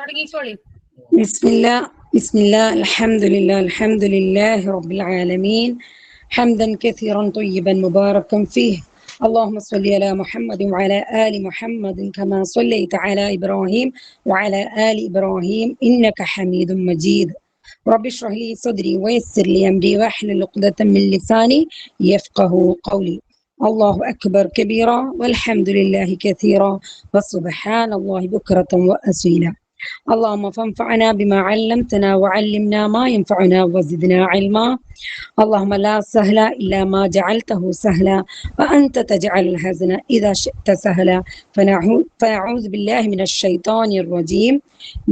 بسم الله بسم الله الحمد لله رب العالمين حمدا كثيرا طيبا مباركا فيه اللهم صل على محمد وعلى آل محمد كما صليت على إبراهيم وعلى آل إبراهيم إنك حميد مجيد رب اشرح لي صدري ويسر لي أمري واحلل عقدة من لساني يفقه قولي الله أكبر كبيرا والحمد لله كثيرا وسبحان الله بكرة وأصيلا اللهم فانفعنا بما علمتنا وعلمنا ما ينفعنا وزدنا علما اللهم لا سهل إلا ما جعلته سهلا وأنت تجعل الحزن إذا شئت سهلا فنعوذ بالله من الشيطان الرجيم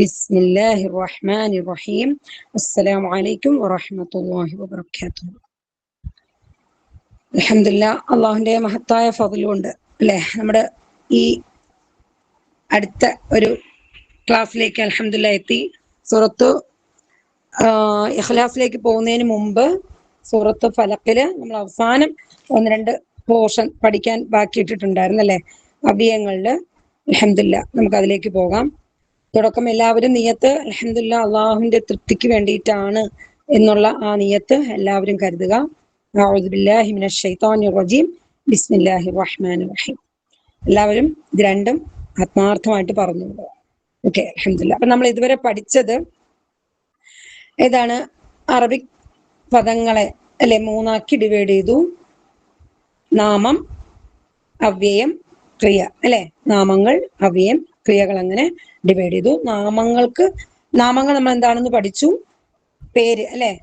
بسم الله الرحمن الرحيم السلام عليكم ورحمة الله وبركاته അൽഹംദുലില്ലാ അള്ളാഹുവിൻ്റെ മഹത്തായ ഫضലുണ്ട് അല്ലേ നമ്മുടെ ഈ അടുത്ത ഒരു ക്ലാസ്സിലേക്ക് അൽഹംദുലില്ലാ എത്തി. സൂറത്ത് ഇഖ്ലാസിലേക്ക് പോകുന്നതിന് മുമ്പ് സൂറത്ത് ഫലക്കില് നമ്മൾ അവസാനം 1-2 പോർഷൻ പഠിക്കാൻ ബാക്കിയിട്ടിട്ടുണ്ടായിരുന്നു അല്ലേ, അവ്യയങ്ങളില്. അൽഹംദുലില്ലാ നമുക്ക് അതിലേക്ക് പോകാം. തുടക്കം എല്ലാവരും നിയത്ത് അൽഹംദുലില്ലാ അള്ളാഹുവിന്റെ തൃപ്തിക്ക് വേണ്ടിയിട്ടാണ് എന്നുള്ള ആ നിയത്ത് എല്ലാവരും കരുതുക. അഊദു ബില്ലാഹി മിനശ് ശൈത്വാനിർ റജീം ബിസ്മില്ലാഹിർ റഹ്മാനിർ റഹീം. എല്ലാവരും ഇത് രണ്ടും ആത്മാർത്ഥമായിട്ട് പറഞ്ഞു. ഓക്കെ, അൽഹംദുലില്ലാ. അപ്പൊ നമ്മൾ ഇതുവരെ പഠിച്ചത് ഏതാണ്? അറബിക് പദങ്ങളെ അല്ലെ 3ആക്കി ഡിവൈഡ് ചെയ്തു. നാമം, അവ്യയം, ക്രിയ അല്ലെ. നാമങ്ങൾ, അവ്യയം, ക്രിയകൾ അങ്ങനെ ഡിവൈഡ് ചെയ്തു. നാമങ്ങൾ നമ്മൾ എന്താണെന്ന് പഠിച്ചു. പേര് അല്ലെ,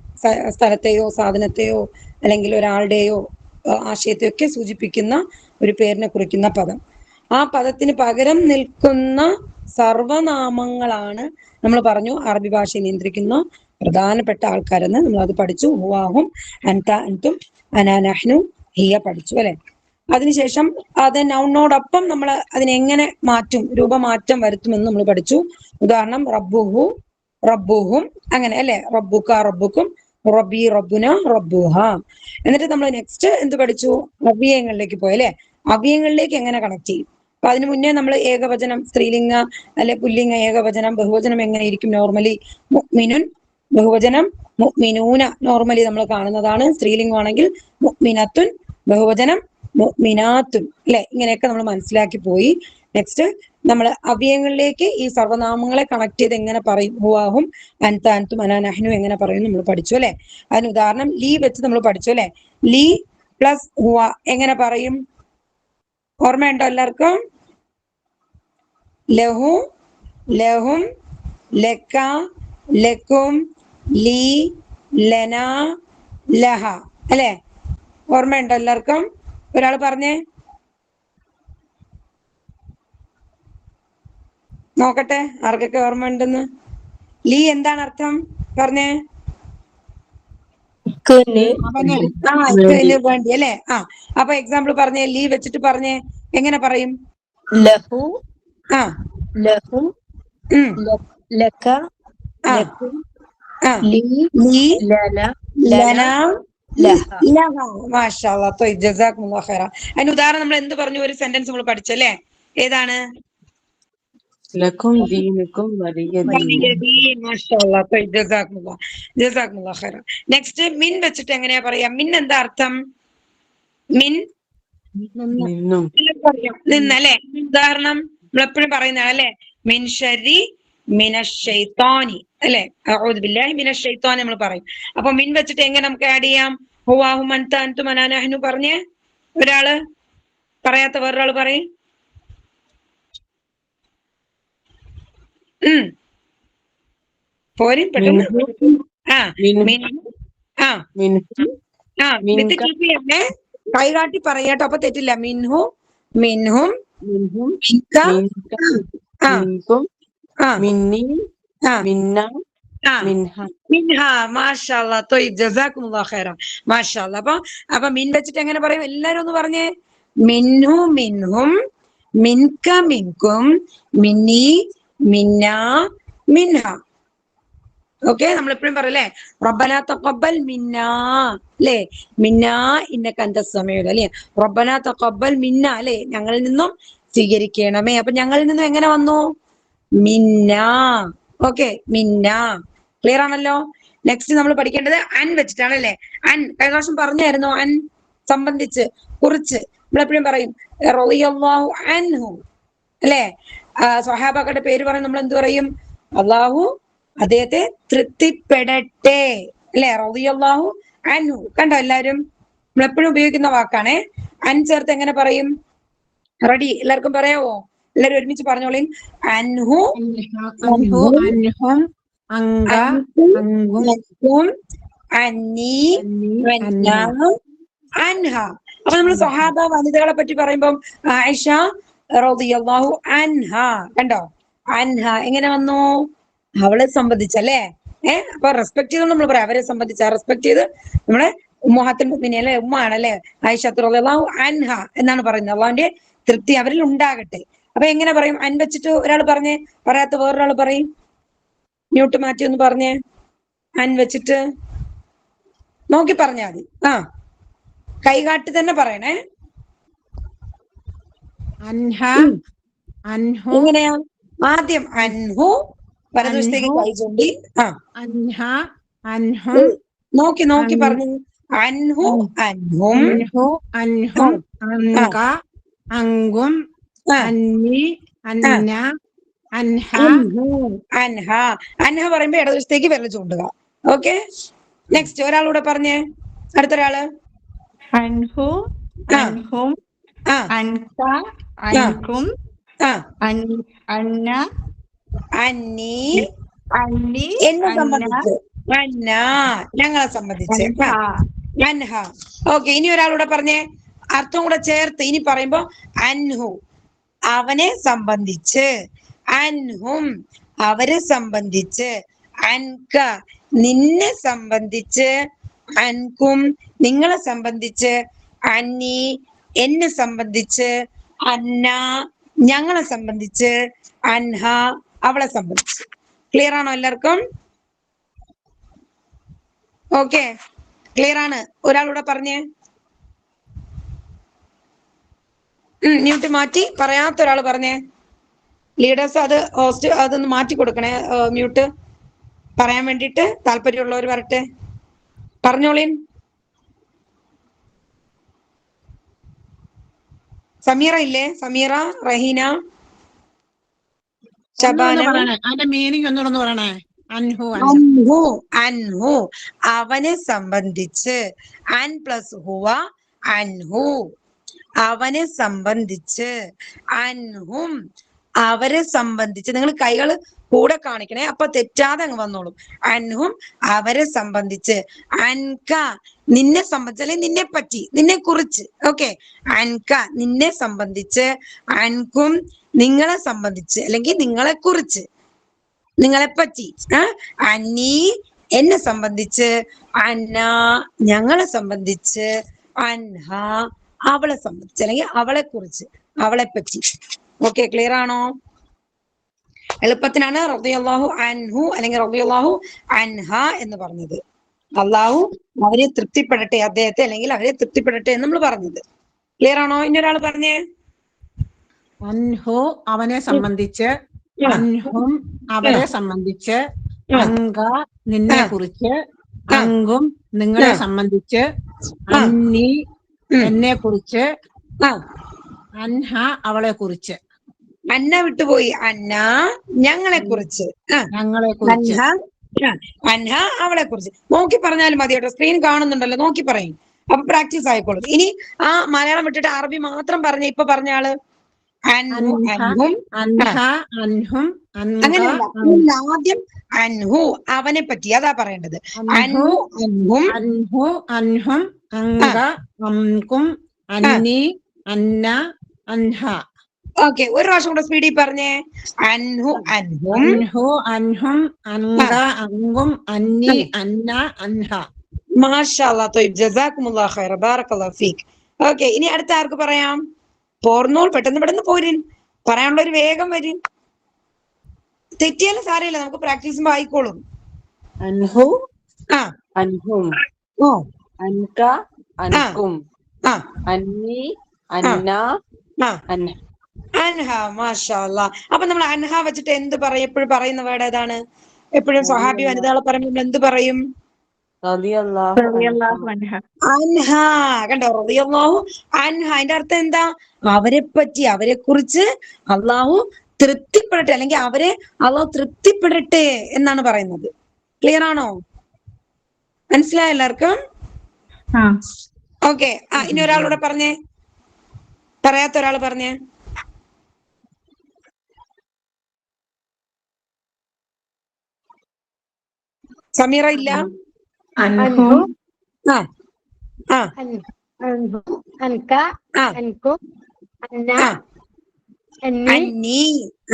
സ്ഥലത്തെയോ സാധനത്തെയോ അല്ലെങ്കിൽ ഒരാളുടെയോ ആശയത്തെയോ ഒക്കെ സൂചിപ്പിക്കുന്ന ഒരു പേരിനെ കുറിക്കുന്ന പദം. ആ പദത്തിന് പകരം നിൽക്കുന്ന സർവനാമങ്ങളാണ് നമ്മൾ പറഞ്ഞു അറബി ഭാഷയെ നിയന്ത്രിക്കുന്ന പ്രധാനപ്പെട്ട ആൾക്കാരെന്ന് നമ്മൾ അത് പഠിച്ചു. ഹുവാഹും, അൻത, അൻതും, അനാ, നഹ്നു, ഹിയ പഠിച്ചു അല്ലെ. അതിനുശേഷം അത് നൗണിനോടൊപ്പം നമ്മൾ അതിനെങ്ങനെ മാറ്റും, രൂപമാറ്റം വരുത്തുമെന്ന് നമ്മൾ പഠിച്ചു. ഉദാഹരണം റബ്ബുഹു, റബ്ബുഹും അങ്ങനെ അല്ലെ. റബ്ബുക, റബ്ബുക്കും, റബ്ബി, റബ്ബുന, റബ്ബുഹ. എന്നിട്ട് നമ്മൾ നെക്സ്റ്റ് എന്ത് പഠിച്ചു? അവ്യയങ്ങളിലേക്ക് പോയി അല്ലെ. അവ്യയങ്ങളിലേക്ക് എങ്ങനെ കണക്ട് ചെയ്യും? അപ്പൊ അതിനു മുന്നേ നമ്മൾ ഏകവചനം, സ്ത്രീലിംഗ അല്ലെ പുല്ലിംഗ, ഏകവചനം, ബഹുവചനം എങ്ങനെയിരിക്കും? നോർമലി മുഅ്മിനുൻ, ബഹുവചനം മുഅ്മിനൂന നോർമലി നമ്മൾ കാണുന്നതാണ്. സ്ത്രീലിംഗമാണെങ്കിൽ മുഅ്മിനത്തുൻ, ബഹുവചനം മുഅ്മിനാത്തുൻ അല്ലെ. ഇങ്ങനെയൊക്കെ നമ്മൾ മനസ്സിലാക്കി പോയി. നെക്സ്റ്റ് നമ്മൾ അവ്യയങ്ങളിലേക്ക് ഈ സർവനാമങ്ങളെ കണക്ട് ചെയ്ത് എങ്ങനെ പറയും? ഹുവാഹും, അൻത, അൻതും, അനാ, നഹ്നു എങ്ങനെ പറയും നമ്മൾ പഠിച്ചു അല്ലെ. അതിന് ഉദാഹരണം ലീ വെച്ച് നമ്മൾ പഠിച്ചു അല്ലെ. ലീ പ്ലസ് ഹുവ എങ്ങനെ പറയും? ഓർമ്മയുണ്ടോ എല്ലാവർക്കും? ലഹു, ലഹും, ലക്ക, ലക്കും, ലീ, ലന, ലഹ അല്ലെ. ഓർമ്മയുണ്ടോ എല്ലാവർക്കും? ഒരാൾ പറഞ്ഞേ, നോക്കട്ടെ ആർക്കൊക്കെ ഓർമ്മ ഉണ്ടെന്ന്. ലീ എന്താണ് അർത്ഥം? പറഞ്ഞേ. വേണ്ടി അല്ലെ. അപ്പൊ എക്സാമ്പിൾ പറഞ്ഞേ, ലീ വെച്ചിട്ട് പറഞ്ഞേ, എങ്ങനെ പറയും? ലഹു, ലഹു, ലക, ലക്കും, ലീ, ലന, ലന, ലഹ. മാഷാ അല്ലാഹ്, ജസാക്കുമുല്ലാഹ് ഖൈറ. അതിന് ഉദാഹരണം നമ്മൾ എന്ത് പറഞ്ഞു? ഒരു സെന്റൻസ് നമ്മൾ പഠിച്ചല്ലേ. ഏതാണ്? ലക്കും ദീനുക്കും വലിയ ദീൻ. മാഷാ അല്ലാഹ്, ജസാക്കുമുല്ലാഹ് ഖൈറ. നെക്സ്റ്റ് മിൻ വെച്ചിട്ട് എങ്ങനെയാ പറയാ? മിൻ എന്താ അർത്ഥം? മിൻ നിന്നല്ലേ. ഉദാഹരണം നമ്മൾ എപ്പോഴും പറയുന്ന അല്ലെ, മിൻ ശർരി മിനശ് ശൈത്താനി അല്ലെ. അഊദു ബില്ലാഹി മിനശ് ശൈത്താനി നമ്മൾ പറയും. അപ്പൊ മിൻ വെച്ചിട്ട് എങ്ങനെ നമുക്ക് ആഡ് ചെയ്യാം? ഹുവാഹും, അൻത, അൻതും, അനാ, നഹ്നു പറഞ്ഞേ. ഒരാള് പറയാത്ത വേറൊരാള് പറയും. പോരും പെട്ടെന്ന്. കൈകാട്ടി പറയാട്ടോ, അപ്പൊ തെറ്റില്ല. മിൻഹു, മിൻഹും, മിൻക, മിന്നി, മിന്ന, മിൻഹ. മാഷാ അല്ലാഹ്, ജസാക്കുമുല്ലാഹ് ഖൈറ. മാഷാ അല്ലാഹ്. അപ്പൊ മിൻ വെച്ചിട്ട് എങ്ങനെ പറയും? എല്ലാരും ഒന്ന് പറഞ്ഞേ. മിൻഹു, മിൻഹും, മിൻക, മിൻകും, മിന്നി, മിന്ന, മിൻഹ. ഓക്കെ, നമ്മൾ എപ്പോഴും പറയല്ലേ, റബ്ബനാ തഖബ്ബൽ മിന്നാ അല്ലേ. മിന്നാ ഇന്നക അൻതസ് സമീഉൽ അലീം. റബ്ബനാ തഖബ്ബൽ മിന്നാ അല്ലേ, ഞങ്ങളിൽ നിന്നും സ്വീകരിക്കണമേ. അപ്പൊ ഞങ്ങളിൽ നിന്നും എങ്ങനെ വന്നു? മിന്ന. ഓക്കെ, മിന്ന. ക്ലിയർ ആണല്ലോ. നെക്സ്റ്റ് നമ്മൾ പഠിക്കേണ്ടത് അൻ വെച്ചിട്ടാണ് അല്ലെ. അൻ കഴിഞ്ഞ പ്രാവശ്യം പറഞ്ഞായിരുന്നു, അൻ സംബന്ധിച്ച്, കുറിച്ച്. നമ്മളെപ്പോഴും പറയും റളിയല്ലാഹു അൻഹു അല്ലെ. സ്വഹാബാക്കളുടെ പേര് പറയും നമ്മൾ എന്ത് പറയും? അള്ളാഹു അദ്ദേഹത്തെ തൃപ്തിപ്പെടട്ടെ അല്ലെ. റളിയല്ലാഹു അൻഹു. കണ്ടോ എല്ലാരും? നമ്മളെപ്പോഴും ഉപയോഗിക്കുന്ന വാക്കാണേ. അൻ ചേർത്ത് എങ്ങനെ പറയും? റെഡി? എല്ലാവർക്കും പറയാവോ? എല്ലാരും ഒരുമിച്ച് പറഞ്ഞോളി. അൻഹു, അൻഹു, അൻഹും, അങ്ക, അങ്കും, അന്നി, അന്ന. അൻഹ. അപ്പൊ നമ്മൾ സ്വഹാബ വനിതകളെ പറ്റി പറയുമ്പോൾ ആയിഷ റളിയല്ലാഹു അൻഹ. കണ്ടോ? അൻഹ എങ്ങനെ വന്നു? അവളെ സംബന്ധിച്ചല്ലേ. അപ്പൊ റെസ്പെക്ട് ചെയ്ത് നമ്മൾ പറയാം അവരെ സംബന്ധിച്ച. റെസ്പെക്ട് ചെയ്ത് നമ്മളെ ഉമ്മഹാത്തുൽ മുഅ്മിനീൻ അല്ലെ, ഉമ്മ ആണല്ലേ ആയിഷ റളിയല്ലാഹു അൻഹ എന്നാണ് പറയുന്നത്. അള്ളാഹുവിന്റെ തൃപ്തി അവരിൽ ഉണ്ടാകട്ടെ. അപ്പൊ എങ്ങനെ പറയും? അൻ വെച്ചിട്ട് ഒരാൾ പറഞ്ഞേ, പറയാത്ത വേറൊരാൾ പറയും. മ്യൂട്ട് മാറ്റി ഒന്ന് പറഞ്ഞേ. അൻ വെച്ചിട്ട് നോക്കി പറഞ്ഞാൽ മതി. കൈകാട്ടി തന്നെ പറയണേ. അൻഹ, അൻഹു. എങ്ങനെയാ? ആദ്യം അൻഹു, വലതുവശത്തേക്ക് കൈ ചൂണ്ടി. അൻഹ, അൻഹും. നോക്കി നോക്കി പറഞ്ഞു. അൻഹു, അൻഹും, അൻഹു, അൻഹും, അങ്ക, അങ്കും, അന്നി, അന്ന, അൻഹ. അൻഹ. അൻഹ പറയുമ്പോ ഇടതുവശത്തേക്ക് വിരൽ ചൂണ്ടുക. ഓക്കെ, നെക്സ്റ്റ് ഒരാളൂടെ പറഞ്ഞേ. അടുത്തൊരാള്. അൻഹു, അൻഹും, അൻക, അൻകും, അന്ന, അന്നി, അന്നി, എന്നെ അന്ന, സംബന്ധിച്ച്. അന്ന ഞങ്ങളെ സംബന്ധിച്ച്. അൻഹ. അൻഹ. ഓക്കെ, ഇനി ഒരാളൂടെ പറഞ്ഞേ. അർത്ഥം കൂടെ ചേർത്ത് ഇനി പറയുമ്പോ അൻഹു അവനെ സംബന്ധിച്ച്, അൻഹും അവരെ സംബന്ധിച്ച്, അൻക നിന്നെ സംബന്ധിച്ച്, അൻകും നിങ്ങളെ സംബന്ധിച്ച്, അന്നി എന്നെ സംബന്ധിച്ച്, അന്ന ഞങ്ങളെ സംബന്ധിച്ച്, അൻഹ അവളെ സംബന്ധിച്ച്. ക്ലിയർ ആണോ എല്ലാവർക്കും? ഓക്കെ, ക്ലിയർ ആണ്. ഒരാളൂടെ പറഞ്ഞേ. മ്യൂട്ട് മാറ്റി പറയാത്ത ഒരാൾ പറഞ്ഞേ. ലീഡേഴ്സ് അത് ഹോസ്റ്റ് അതൊന്ന് മാറ്റി കൊടുക്കണേ, മ്യൂട്ട് പറയാൻ വേണ്ടിയിട്ട്. താല്പര്യമുള്ളവർ വരട്ടെ, പറഞ്ഞോളീൻ. സമീറ ഇല്ലേ? സമീറ, റഹീന, ശബാന. അതിന്റെ മീനിങ് ഒന്നുകൂടെ പറയണേ. അൻഹു, അൻഹു, അൻഹു അവനെ സംബന്ധിച്ച്. അൻ പ്ലസ് ഹുവ, അൻഹു അവനെ സംബന്ധിച്ച്. അൻഹും അവരെ സംബന്ധിച്ച്. നിങ്ങൾ കൈകൾ കൂടെ കാണിക്കണേ, അപ്പൊ തെറ്റാതെ അങ്ങ് വന്നോളും. അൻഹും അവരെ സംബന്ധിച്ച്. അൻക നിന്നെ സംബന്ധിച്ച്, അല്ലെങ്കിൽ നിന്നെ പറ്റി, നിന്നെ കുറിച്ച്. ഓക്കെ, അൻക നിന്നെ സംബന്ധിച്ച്. അൻകും നിങ്ങളെ സംബന്ധിച്ച്, അല്ലെങ്കിൽ നിങ്ങളെ കുറിച്ച്, നിങ്ങളെ പറ്റി. അന്നീ എന്നെ സംബന്ധിച്ച്. അന്ന ഞങ്ങളെ സംബന്ധിച്ച്. അൻഹ അവളെ സംബന്ധിച്ച്, അല്ലെങ്കിൽ അവളെ കുറിച്ച്, അവളെ പറ്റി. ഓക്കെ, ക്ലിയർ ആണോ? എളുപ്പത്തിനാണ് റളിയല്ലാഹു അൻഹു അല്ലെങ്കിൽ റളിയല്ലാഹു അൻഹ എന്ന് പറഞ്ഞത്. അള്ളാഹു അവരെ തൃപ്തിപ്പെടട്ടെ, അദ്ദേഹത്തെ അല്ലെങ്കിൽ അവരെ തൃപ്തിപ്പെടട്ടെ എന്ന് നമ്മൾ പറഞ്ഞത്. ക്ലിയർ ആണോ? ഇന്നൊരാൾ പറഞ്ഞേ. അൻഹു അവനെ സംബന്ധിച്ച്, അൻഹും അവരെ സംബന്ധിച്ച്, അങ്ക നിന്നെ കുറിച്ച്, അങ്കും നിങ്ങളെ സംബന്ധിച്ച്, അന്നി എന്നെ കുറിച്ച്, അൻഹ അവളെ കുറിച്ച്. അന്ന വിട്ടുപോയി. അന്ന ഞങ്ങളെ കുറിച്ച്. ഞങ്ങളെ കുറിച്ച്. അൻഹ അവളെ കുറിച്ച്. നോക്കി പറഞ്ഞാലും മതി കേട്ടോ, സ്ക്രീൻ കാണുന്നുണ്ടല്ലോ, നോക്കി പറയും. അപ്പൊ പ്രാക്ടീസ് ആയിക്കോളും. ഇനി ആ മലയാളം വിട്ടിട്ട് അറബി മാത്രം പറഞ്ഞ ഇപ്പൊ പറഞ്ഞ ആള് അൻഹും, അങ്ങനെയല്ല, ആദ്യം അൻഹു അവനെ പറ്റി അതാ പറയേണ്ടത്. അൻഹു, അൻഹും, അങ്ക, അംകും, അന്നി, അന്ന, അൻഹ. ഓക്കെ, ഒരു പ്രാവശ്യം കൂടെ സ്പീഡിൽ പറഞ്ഞേ. അൻഹു, അൻഹും, അൻഹും, അങ്ക, അങ്കും, അന്നി, അന്ന, അൻഹ. മാഷാ അല്ലാഹ്, ത്വയ്യിബ്, ജസാക്കുമുല്ലാഹ് ഖൈറ, ബാറക്കല്ലാഹു ഫീക്. ഓക്കെ, ഇനി അടുത്ത ആർക്ക് പറയാം? പോർന്നോൾ, പെട്ടെന്ന് പോരിൻ, പറയാനുള്ളൊരു വേഗം വരും. തെറ്റിയാലും സാരമില്ല, നമുക്ക് പ്രാക്ടീസുമ്പോ ആയിക്കോളും. അൻഹു, അൻഹും, അൻക, അൻകും, അന്നി, അന്ന, അൻഹ. അൻഹ. മാഷാ അല്ലാ. അപ്പൊ നമ്മൾ അൻഹ വെച്ചിട്ട് എന്ത് പറയും? എപ്പോഴും പറയുന്ന വേർഡ് ഏതാണ്? എപ്പോഴും സ്വഹാബി വനിതകളെ പറയുമ്പോൾ നമ്മൾ എന്ത് പറയും? റളിയല്ലാഹു അൻഹ. അൻഹ. കണ്ടോ? റളിയല്ലാഹു അൻഹ. അതിന്റെ അർത്ഥം എന്താ? അവരെ പറ്റി, അവരെ കുറിച്ച് അള്ളാഹു തൃപ്തിപ്പെടട്ടെ, അല്ലെങ്കിൽ അവരെ അള്ളാഹു തൃപ്തിപ്പെടട്ടെ എന്നാണ് പറയുന്നത്. ക്ലിയർ ആണോ? മനസ്സിലായോ എല്ലാവർക്കും? ഓക്കെ. ഇനി ഒരാളൂടെ പറഞ്ഞേ, പറയാത്ത ഒരാൾ പറഞ്ഞേ. സമീറ ഇല്ല? അൻഹും ആ ആ അൻക ആ അൻകും അന്ന ആ. അന്നി അന്നി.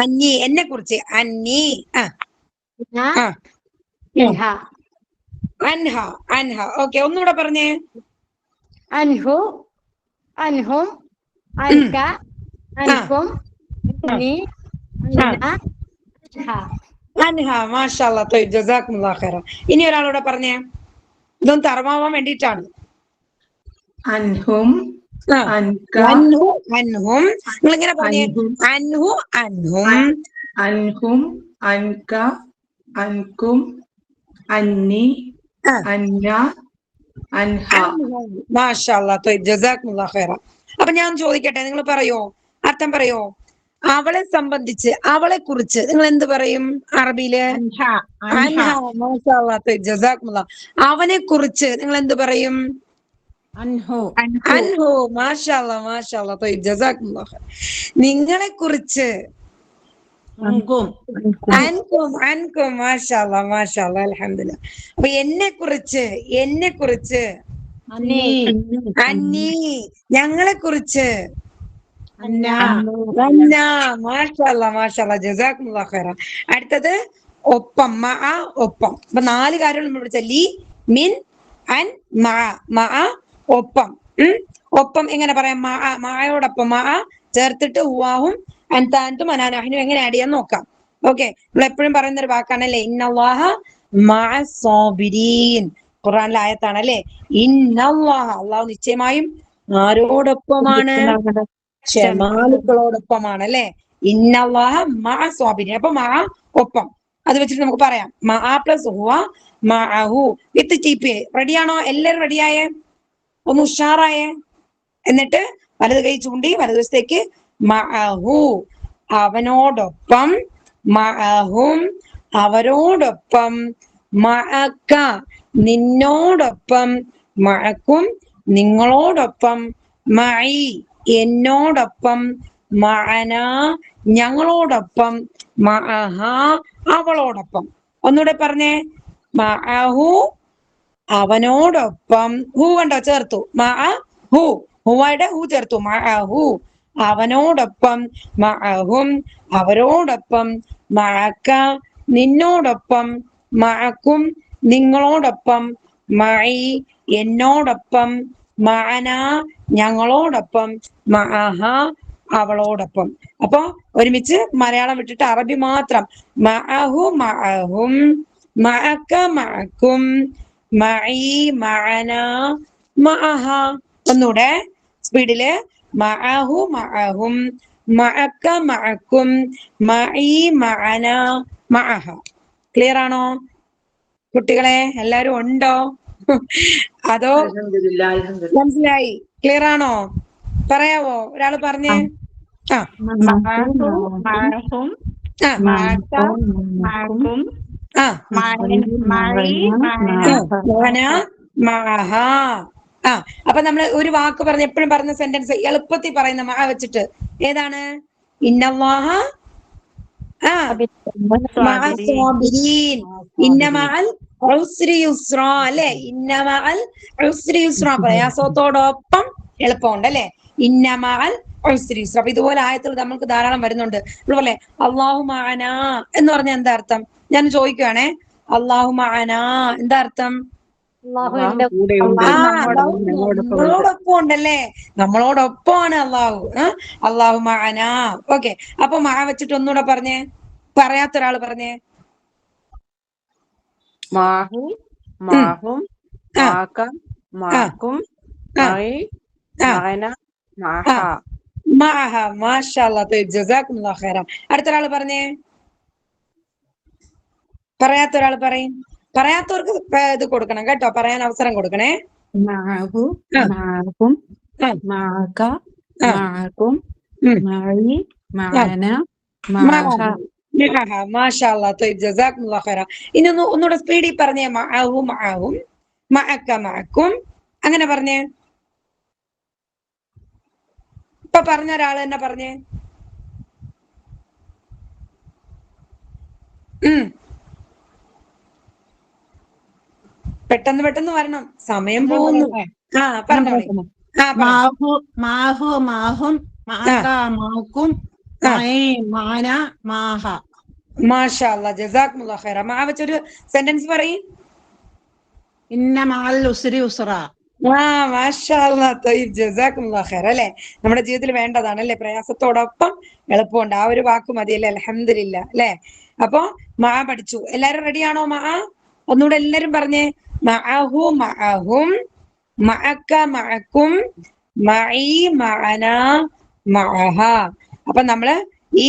അന്നി എന്നെ കുറിച്ച്. അന്നി. ആ ന ആ. ഇൻഹ അൻഹ. അൻഹ. ഓക്കെ, ഒന്നുകൂടെ പറഞ്ഞേ. അൻഹു അൻഹും അൻക അൻകും അന്നി അന്ന ഇൻഹ. അൻഹ. മാഷാ അല്ലാ. ത്വയ്ബ്. ജസാക്കുമുല്ലാഹ് ഖൈറൻ. ഇനി ഒരാളൂടെ പറഞ്ഞേ, ഇതൊന്ന് തറവാവാൻ വേണ്ടിയിട്ടാണ്. അൻഹും ആ. അൻക അൻഹു അൻഹും. നിങ്ങൾ ഇങ്ങനെ പറഞ്ഞേ, അൻഹും അൻഹു അൻഹും അൻഹും അൻക അൻകും അന്നി ആ. അന്ന അൻഹ. മാഷാ അല്ലാ. ത്വയ്ബ്. ജസാക്കുമുല്ലാഹ് ഖൈറൻ. അപ്പൊ ഞാൻ ചോദിക്കട്ടെ, നിങ്ങൾ പറയോ? അർത്ഥം പറയോ? അവളെ സംബന്ധിച്ച്, അവളെ കുറിച്ച് നിങ്ങൾ എന്ത് പറയും അറബിയില്? അൻഹ. അൻഹ. മാഷാ അല്ലാ. ത്വയ്ബ്. ജസാക്കുമുല്ലാഹ്. അവനെ കുറിച്ച് നിങ്ങൾ എന്ത് പറയും? അൻഹു. അൻഹു. മാഷാ അല്ലാ. മാഷാ അല്ലാ. ത്വയ്ബ്. ജസാക്കുമുല്ലാഹ് ഖൈറൻ. നിങ്ങളെ കുറിച്ച്. അൻകും. അൻകും. അൻകും. മാഷാ അല്ലാ. മാഷാ അല്ലാ. അൽഹംദുലില്ലാ. അപ്പൊ എന്നെ കുറിച്ച്, എന്നെ കുറിച്ച്. അന്നി. അന്നി. ഞങ്ങളെ കുറിച്ച്. അന്ന. അന്ന. മാഷാ അല്ലാ. മാഷാ അല്ലാ. ജസാക്കുമുല്ലാഹ് ഖൈറൻ. അടുത്തത് ഒപ്പം. മഅ. ഒപ്പം. അപ്പൊ 4 കാര്യങ്ങൾ നമ്മൾ പഠിച്ച ലി, മിൻ, അൻ, മഅ. മഅ ഒപ്പം. ഒപ്പം എങ്ങനെ പറയാം? മഅ. മഅയോടൊപ്പം മഅ ചേർത്തിട്ട് ഹുവാഹും അൻതാൻതും അനാനഹ്നും എങ്ങനെ ആഡ് ചെയ്യാൻ നോക്കാം. ഓക്കെ, നമ്മൾ എപ്പോഴും പറയുന്ന ഒരു വാക്കാണല്ലേ ഇന്നല്ലാഹ മഅസ് സാബിരീൻ. ഖുർആനിലെ ആയത്താണല്ലേ. ഇന്നല്ലാഹ, അള്ളാഹു നിശ്ചയമായും ആരോടൊപ്പമാണ്? ക്ഷമാലുക്കളോടൊപ്പമാണ് അല്ലെ. ഇന്നല്ലാഹ മഅസ് സാബിരീൻ. അപ്പൊ മഅ ഒപ്പം. അത് വെച്ചിട്ട് നമുക്ക് പറയാം മഅ പ്ലസ് ഹുവ മഅഹു വിത്ത് TPA. റെഡിയാണോ? എല്ലാവരും റെഡിയായേ? ഒന്ന് ഉഷാറായേ? എന്നിട്ട് വലത് കൈ ചൂണ്ടി വലതുവശത്തേക്ക്. മഅഹു അവനോടൊപ്പം, മഅഹും അവരോടൊപ്പം, മഅക നിന്നോടൊപ്പം, മഅക്കും നിങ്ങളോടൊപ്പം, മഇ എന്നോടൊപ്പം, മഅന ഞങ്ങളോടൊപ്പം, മഅഹ അവളോടൊപ്പം. ഒന്നുകൂടെ പറഞ്ഞേ. മഅഹു അവനോടൊപ്പം. ഹു കണ്ടോ? ചേർത്തു. മഅഹു. ഹുവയുടെ ഹു ചേർത്തു. മഅഹു അവനോടൊപ്പം, മഅഹും അവരോടൊപ്പം, മഅക നിന്നോടൊപ്പം, മഅക്കും നിങ്ങളോടൊപ്പം, മഇ എന്നോടൊപ്പം, മഅന ഞങ്ങളോടൊപ്പം, മഅഹ അവളോടൊപ്പം. അപ്പൊ ഒരുമിച്ച് മലയാളം വിട്ടിട്ട് അറബി മാത്രം. മഅഹു മഅഹും, മഅക മഅക്കും, മഇ മഅന മഅഹ. ഒന്നൂടെ സ്പീഡില്. മഅഹു മഅഹും, മഅക മഅക്കും, മഇ മഅന മഅഹ. ക്ലിയർ ആണോ കുട്ടികളെ? എല്ലാരും ഉണ്ടോ? അതോ അൽഹംദുലില്ലാ. മനസ്സിലായി? ക്ലിയർ ആണോ? പറയാവോ? ഒരാള് പറഞ്ഞേ. ആ മഅഹു മഅഹും ആ മഅക മഅക്കും ആ മഇ മഅന മഅന മഅഹ. ആ അപ്പൊ നമ്മൾ ഒരു വാക്ക് പറഞ്ഞ എപ്പോഴും പറഞ്ഞ സെന്റൻസ് എളുപ്പത്തിൽ പറയുന്ന മഅ വെച്ചിട്ട് ഏതാണ്? ഇന്നല്ലാഹ മഅസ് സാബിരീൻ. ഇന്ന മഅൽ ഉസ്രി യുസ്റാ അല്ലെ. ഇന്ന മഅൽ ഉസ്രി യുസ്റാ. പ്രയാസത്തോടൊപ്പം എളുപ്പമുണ്ട് അല്ലെ. ഇന്ന മഅൽ ഉസ്രി യുസ്റാ. അപ്പൊ ഇതുപോലെ ആയത്തുകൾ നമുക്ക് ധാരാളം വരുന്നുണ്ട്. അതുപോലെ അല്ലാഹു മഅന എന്ന് പറഞ്ഞാൽ എന്താ അർത്ഥം? ഞാൻ ചോദിക്കുവാണേ. അല്ലാഹു മഅന എന്താ അർത്ഥം? നമ്മളോടൊപ്പം ഉണ്ടല്ലേ. നമ്മളോടൊപ്പമാണ് അള്ളാഹു. അല്ലാഹു മഅന. ഓക്കെ, അപ്പൊ മഅ വെച്ചിട്ട് ഒന്നുകൂടെ പറഞ്ഞേ. പറയാത്ത ഒരാള് പറഞ്ഞേ. മാഹു മാഹും മാക മാക്കും മഇ മഅന മഅഹ. മഅഹ മാഷാ അല്ലാഹ് തയ്യിബ് ജസാക്കുമുല്ലാഹു ഖൈറ. അടുത്ത ഒരാൾ പറഞ്ഞേ, പറയാത്ത ഒരാൾ പറയും. പറയാത്തവർക്ക് ഇത് കൊടുക്കണം കേട്ടോ, പറയാൻ അവസരം കൊടുക്കണേ. معه ആ, معكم ആ, معك ആ, معكم ഉം, معي ആ. معنا മഅഹ معها മഅഹ മാഷാ അല്ലാഹ് തയ്യിബ് ജസാക്കുമുല്ലാഹു ഖൈറ. ഇനി ഒന്നുകൂടെ സ്പീഡിൽ പറഞ്ഞേ. മഅഹു മഅഹും മഅക മഅക്കും, അങ്ങനെ പറഞ്ഞേ. ഇപ്പൊ പറഞ്ഞ ഒരാൾ തന്നെ പറഞ്ഞേ. പെട്ടെന്ന് പെട്ടെന്ന് വരണം, സമയം ഞാൻ പോകുന്നു. പറയട്ടെ, ആ ഞാൻ പറഞ്ഞോളി. പറയട്ടെ. ആ പറ. മാഹു മാഹു മാഹും ആ, മാക മാക്കും ആ, മായി മാന മാഹ. മാഷാ അല്ലാഹ് ജസാക്കുമുല്ലാഹു ഖൈറ. മാ വെച്ചൊരു സെന്റൻസ് പറയും. ഇന്ന മഅൽ ഉസ്രി ഉസ്റ. ആ മാഷാ അല്ലാഹ് തയ്യിബ് ജസാക്കുമുല്ലാഹു ഖൈറ. അല്ലെ, നമ്മുടെ ജീവിതത്തിൽ വേണ്ടതാണ് അല്ലെ, പ്രയാസത്തോടൊപ്പം എളുപ്പമുണ്ട്. ആ ഒരു വാക്ക് മതിയല്ലേ, അൽഹംദുലില്ലാ അല്ലെ. അപ്പൊ മാ പഠിച്ചു. എല്ലാരും റെഡിയാണോ? മാ ഒന്നുകൂടെ എല്ലാരും പറഞ്ഞേ. മഅഹു മഅഹും മഅക മഅക്കും മഈ മഅന മഅഹ. അപ്പൊ നമ്മള് ഈ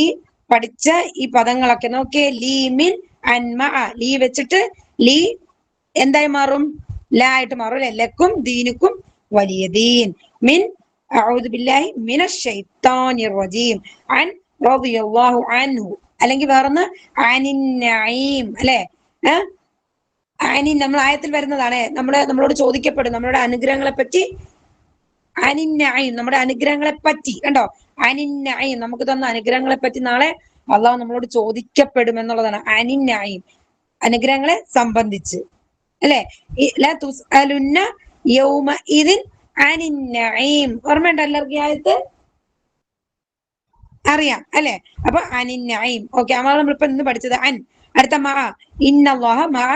പഠിച്ച ഈ പദങ്ങളൊക്കെ നോക്കിയേ. ലീ മിൻ അൻ മഅ, ലീ വെച്ചിട്ട് ലീ എന്തായി മാറും? ലാ ആയിട്ട് മാറും അല്ലെ. ലക്കും ദീനുക്കും വലിയ ദീൻ. മിൻ അഊദു ബില്ലാഹി മിനശ് ശൈത്താനിർ റജീം അൻ റളിയല്ലാഹു അൻഹു, അല്ലെങ്കിൽ വേറൊന്ന് അനിൻ നഈം അല്ലെ. അനിൻ നമ്മൾ ആയത്തിൽ വരുന്നതാണ്. നമ്മളോട് ചോദിക്കപ്പെടും നമ്മളുടെ അനുഗ്രഹങ്ങളെ പറ്റി. അനിൻ നഈം നമ്മുടെ അനുഗ്രഹങ്ങളെ പറ്റി, കണ്ടോ. അനിൻ നഈം നമുക്ക് തന്ന അനുഗ്രഹങ്ങളെ പറ്റി നാളെ അള്ളാഹു നമ്മളോട് ചോദിക്കപ്പെടും എന്നുള്ളതാണ്. അനിൻ നഈം അനുഗ്രഹങ്ങളെ സംബന്ധിച്ച് അല്ലെ. ലാ തുസ്അലുന്ന യൗമഇദിൻ അനിൻ നഈം. ഓർമ്മയുണ്ടോ എല്ലാവർക്കും ഈ ആയത്ത്? അറിയാം അല്ലെ. അപ്പൊ അനിൻ നഈം. ഓക്കെ, അതാണ് നമ്മളിപ്പോ ഇന്ന് പഠിച്ചത്. അൻ. അടുത്ത മഅ. ഇന്നല്ലാഹ മഅ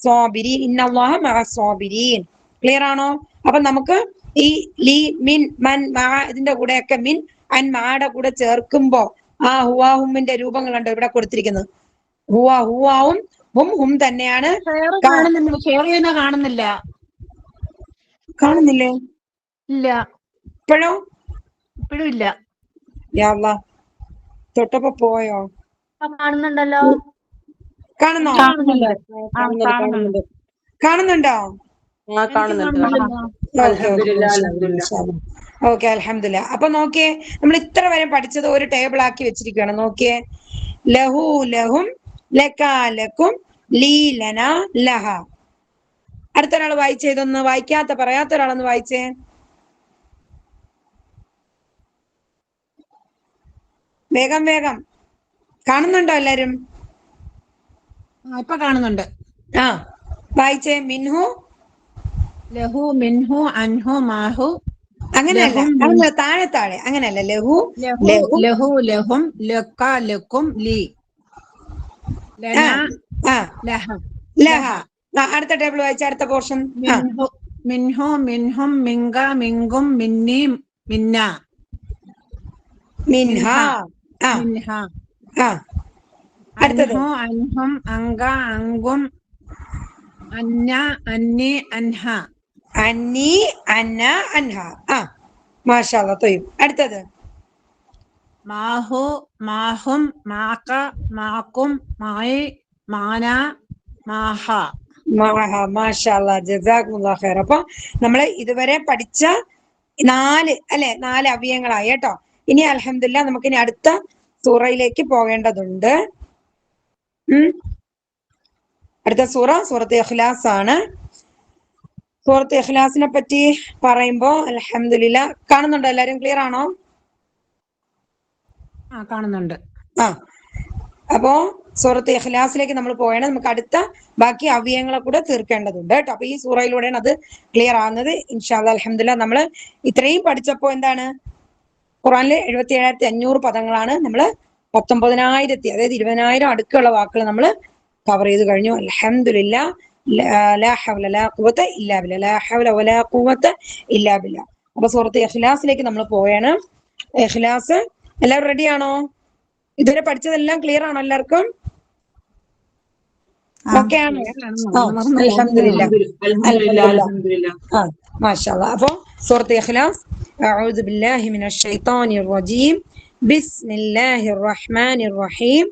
സ്വാബിരീൻ. ഇന്നല്ലാഹ മഅ സ്വാബിരീൻ. ക്ലിയർ ആണോ? അപ്പൊ നമുക്ക് ഈ ലീ മിൻ മൻ മഅ ഇതിന്റെ കൂടെയൊക്കെ മിൻ അൻ മഅയുടെ കൂടെ ചേർക്കുമ്പോ ആ ഹുവാ ഹുമ്മിന്റെ രൂപങ്ങളുണ്ടോ ഇവിടെ കൊടുത്തിരിക്കുന്നത്. ഹുവാ ഹുവാവും ഹും ഹും തന്നെയാണ്. ഷെയർ കാണുന്നില്ല, ഷെയർ ചെയ്യുന്ന കാണുന്നില്ല. കാണുന്നില്ലേ? ഇല്ല, ഇപ്പോഴോ? ഇപ്പോഴും ഇല്ല. യാ അല്ലാഹ്, തൊട്ടപ്പോ പോയോ? കാണുന്നുണ്ടല്ലോ. കാണുന്നോ? എനിക്ക് കാണുന്നില്ല. കാണുന്നുണ്ട്. കാണുന്നുണ്ടോ? എനിക്ക് കാണുന്നുണ്ട്. കാണുന്നില്ല. ഓക്കെ അൽഹംദുലില്ലാ. അപ്പൊ നോക്കിയേ, നമ്മൾ ഇത്ര വരെ പഠിച്ചത് ഒരു ടേബിൾ ആക്കി വെച്ചിരിക്കുകയാണ്. നോക്കിയേ. ലഹു ലഹും ലക ലക്കും ലീ ലന ലഹ. അടുത്ത ഒരാൾ വായിച്ചേ. ഇതൊന്ന് വായിക്കാത്ത പറയാത്ത ഒരാളൊന്ന് വായിച്ചേ. വേഗം വേഗം. കാണുന്നുണ്ടോ എല്ലാരും? ഇപ്പൊ കാണുന്നുണ്ട്. ആ വായിച്ചേ. മിൻഹു. ലഹു മിൻഹു അൻഹു മാഹു. അങ്ങനെയല്ല, ലഹും അങ്ങനെ താഴെ താഴെ അങ്ങനെയല്ല. ലഹു ലഹു ലഹും. ലഹു ലഹും ലക ലക്കും ലീ ലന ആ ലഹ ലഹ. അടുത്ത ടേബിൾ വായിച്ച അടുത്ത പോർഷൻ. മിൻഹു മിൻഹു മിൻഹും മിങ്ക മിങ്കും മിന്നി മിന്ന മിൻഹ. ആ മിൻഹ. ആ അടുത്തത്. അൻഹു അൻഹും അങ്ക അങ്കും അന്ന അന്നി അൻഹ. അന്നി അന്ന അൻഹ. ആ മാഷാ അല്ലാഹ് ത്വയ്യിബ്. അടുത്തത്. മാഹു മാഹും മാക മാക്കും മായി മാന മാഹ. മാഷാ അല്ലാഹ് ജസാക്കുമുല്ലാഹു ഖൈർ. അപ്പൊ നമ്മള് ഇതുവരെ പഠിച്ച 4 അല്ലെ, 4 അവയവങ്ങളായി കേട്ടോ. ഇനി അൽഹംദുലില്ലാ നമുക്ക് ഇനി അടുത്ത സൂറയിലേക്ക് പോകേണ്ടതുണ്ട്. അടുത്ത സൂറത്ത് ഇഖ്ലാസ് ആണ്. സൂറത്ത് ഇഖ്ലാസിനെ പറ്റി പറയുമ്പോ അൽഹംദുലില്ലാ കാണുന്നുണ്ടോ എല്ലാരും? ക്ലിയർ ആണോ? കാണുന്നുണ്ട്. ആ അപ്പോ സൂറത്ത് ഇഖ്ലാസിലേക്ക് നമ്മൾ പോയാണ്. നമുക്ക് അടുത്ത ബാക്കി അവയവങ്ങളെ കൂടെ തീർക്കേണ്ടതുണ്ട് കേട്ടോ. അപ്പൊ ഈ സൂറയിലൂടെയാണ് അത് ക്ലിയർ ആകുന്നത് ഇൻഷാ അല്ലാഹ്. അൽഹംദുലില്ലാ നമ്മൾ ഇത്രയും പഠിച്ചപ്പോ എന്താണ്, ഖുർആനിലെ 77,500 പദങ്ങളാണ് നമ്മൾ 19,000 അതായത് 20,000 അടുക്കുള്ള വാക്കുകൾ നമ്മൾ കവർ ചെയ്ത് കഴിഞ്ഞു. അൽഹംദുലില്ലാ. ലാ ഹൗല ലാ ഖുവത ഇല്ലാ ബില്ലാ. ലാ ഹൗല വലാ ഖുവത ഇല്ലാ ബില്ലാ. അപ്പൊ സൂറത്ത് ഇഖ്ലാസിലേക്ക് നമ്മൾ പോയാണ്. ഇഖ്ലാസ് എല്ലാവരും റെഡി ആണോ? ഇതുവരെ പഠിച്ചതെല്ലാം ക്ലിയർ ആണോ എല്ലാവർക്കും? ഓക്കെ ആണോ? അൽഹംദുലില്ലാ. അൽഹംദുലില്ലാ. മാഷാ അല്ലാഹ്. അപ്പൊ സൂറത്ത് ഇഖ്ലാസ് അഊദു ബില്ലാഹി മിനശ് ശൈത്താനിർ റജീം. ബിസ്മില്ലാഹിർ റഹ്മാനിർ റഹീം.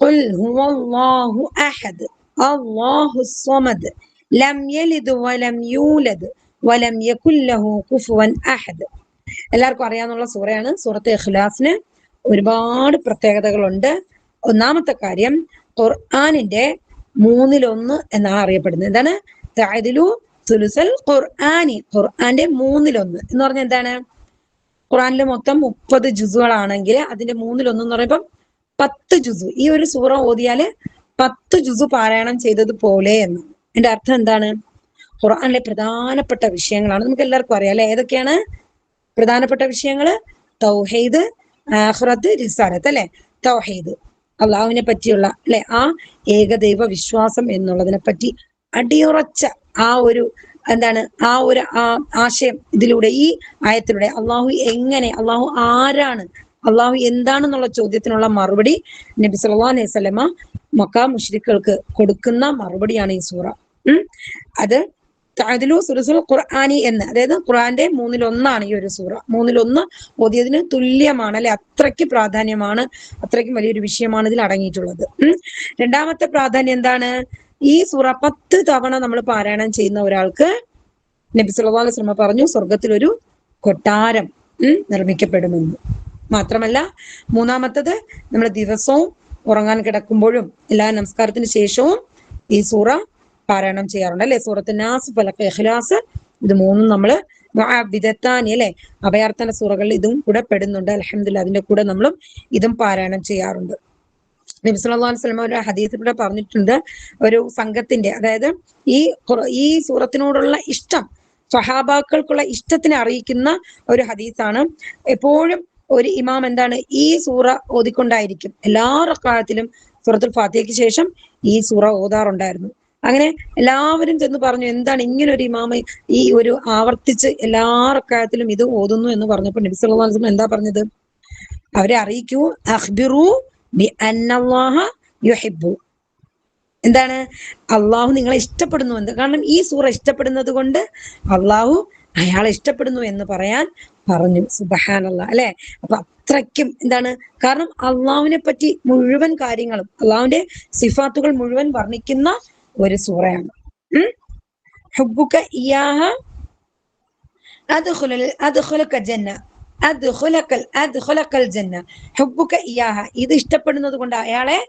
ഖുൽ ഹുവല്ലാഹു അഹദ് അല്ലാഹുസ് സ്വമദ് ലം യലിദ് വലം യൂലദ് വലം യകുൽ ലഹു കുഫുവൻ അഹദ്. എല്ലാവർക്കും അറിയാവുന്ന സൂറയാണ് സൂറത്ത് ഇഖ്ലാസിന് ഒരുപാട് പ്രത്യേകതകളുണ്ട്. ഒന്നാമത്തെ കാര്യം, ഖുർആനിന്റെ 1/3 എന്നാണ് അറിയപ്പെടുന്നത്. എന്താണ്? തഅദിലു സുലുസൽ ഖുർആനി, ഖുർആന്റെ 1/3 എന്ന് പറഞ്ഞാൽ എന്താണ്? ഖുർആനിൽ മൊത്തം 30 ജുസുകളാണെങ്കിൽ അതിന്റെ 1/3 എന്ന് പറയുമ്പോൾ 10 ജുസു. ഈ ഒരു സൂറ ഓതിയാല് 10 ജുസു പാരായണം ചെയ്തതുപോലെ എന്ന്. എന്റെ അർത്ഥം എന്താണ്? ഖുർആനിലെ പ്രധാനപ്പെട്ട വിഷയങ്ങളാണ്, നമുക്ക് എല്ലാവർക്കും അറിയാം അല്ലെ? ഏതൊക്കെയാണ് പ്രധാനപ്പെട്ട വിഷയങ്ങള്? തൗഹീദ്, ആഖിറത്ത്, റിസാലത്ത് അല്ലെ? തൗഹീദ്, അള്ളാഹുവിനെ പറ്റിയുള്ള അല്ലെ, ആ ഏകദൈവ വിശ്വാസം എന്നുള്ളതിനെ പറ്റി അടിയുറച്ച ആ ഒരു എന്താണ്, ആ ഒരു ആശയം ഇതിലൂടെ, ഈ ആയത്തിലൂടെ അള്ളാഹു എങ്ങനെ, അള്ളാഹു ആരാണ്, അള്ളാഹു എന്താണെന്നുള്ള ചോദ്യത്തിനുള്ള മറുപടി നബി സല്ലല്ലാഹു അലൈഹി വസല്ലമ മക്ക മുശ്രിക്കുകൾക്ക് കൊടുക്കുന്ന മറുപടിയാണ് ഈ സൂറ. അത് തഅദിലു സുലുസുൽ ഖുർആനി എന്ന്, അതായത് ഖുർആന്റെ 1/3 ഈ ഒരു സൂറ. 1/3 ഓതിയതിന് തുല്യമാണ് അല്ലെ? അത്രയ്ക്ക് പ്രാധാന്യമാണ്, അത്രയ്ക്കും വലിയൊരു വിഷയമാണ് ഇതിൽ അടങ്ങിയിട്ടുള്ളത്. രണ്ടാമത്തെ പ്രാധാന്യം എന്താണ്? ഈ സൂറ 10 തവണ നമ്മൾ പാരായണം ചെയ്യുന്ന ഒരാൾക്ക് നബി സല്ലല്ലാഹു അലൈഹി വസല്ലം പറഞ്ഞു, സ്വർഗത്തിൽ ഒരു കൊട്ടാരം നിർമ്മിക്കപ്പെടുമെന്ന്. മാത്രമല്ല, മൂന്നാമത്തത്, നമ്മൾ ദിവസവും ഉറങ്ങാൻ കിടക്കുമ്പോഴും എല്ലാ നമസ്കാരത്തിന് ശേഷവും ഈ സൂറ പാരായണം ചെയ്യാറുണ്ട് അല്ലെ? സൂറത്ത് നാസ്, ഫലഖ്, ഇഖ്ലാസ്, ഇത് 3 നമ്മള് മുഅവ്വിദത്താനി അല്ലെ, അഭയാർത്ഥന സൂറകളിൽ ഇതും കൂടെ പെടുന്നുണ്ട്. അൽഹംദുലില്ലാഹ്, അതിന്റെ കൂടെ നമ്മളും ഇതും പാരായണം ചെയ്യാറുണ്ട്. നബി സല്ലല്ലാഹു അലൈഹി വസല്ലം ഒരു ഹദീസിലൂടെ പറഞ്ഞിട്ടുണ്ട്, ഒരു സംഘത്തിന്റെ, അതായത് ഈ സൂറത്തിനോടുള്ള ഇഷ്ടം, സ്വഹാബാക്കൾക്കുള്ള ഇഷ്ടത്തിനെ അറിയിക്കുന്ന ഒരു ഹദീസാണ്. എപ്പോഴും ഒരു ഇമാം എന്താണ്, ഈ സൂറ ഓതിക്കൊണ്ടായിരിക്കും എല്ലാ റക്അത്തിലും സൂറത്തുൽ ഫാത്തിഹയ്ക്ക് ശേഷം ഈ സൂറ ഓതാറുണ്ടായിരുന്നു. അങ്ങനെ എല്ലാവരും ചെന്ന് പറഞ്ഞു, എന്താണ് ഇങ്ങനെ ഒരു ഇമാമ ഈ ഒരു ആവർത്തിച്ച് എല്ലാ റക്അത്തിലും ഇത് ഓതുന്നു എന്ന് പറഞ്ഞപ്പോൾ നബി സല്ലല്ലാഹു അലൈഹി വസല്ലം എന്താ പറഞ്ഞത്? അവരെ അറിയിക്കൂ, അഖ്ബിറു ബി അന്നല്ലാഹ യുഹിബ്ബു, എന്താണ്? അള്ളാഹു നിങ്ങളെ ഇഷ്ടപ്പെടുന്നു എന്ന്. കാരണം ഈ സൂറ ഇഷ്ടപ്പെടുന്നത് കൊണ്ട് അള്ളാഹു അയാളെ ഇഷ്ടപ്പെടുന്നു എന്ന് പറയാൻ പറഞ്ഞു. സുബ്ഹാനല്ലാഹ് അല്ലെ? അപ്പൊ അത്രയ്ക്കും എന്താണ്, കാരണം അള്ളാഹുവിനെ പറ്റി മുഴുവൻ കാര്യങ്ങളും, അള്ളാഹുവിന്റെ സിഫാത്തുകൾ മുഴുവൻ വർണ്ണിക്കുന്ന ഒരു സൂറയാണ്. ഹുബ്ബുക ഇയാഹ അദ്ഖുലക ജന്ന, അദ്ഖുലകൽ ജന്ന, ഹുബ്ബുക ഇയാഹ, ഇത് ഇഷ്ടപ്പെടുന്നത് കൊണ്ട് അയാളെ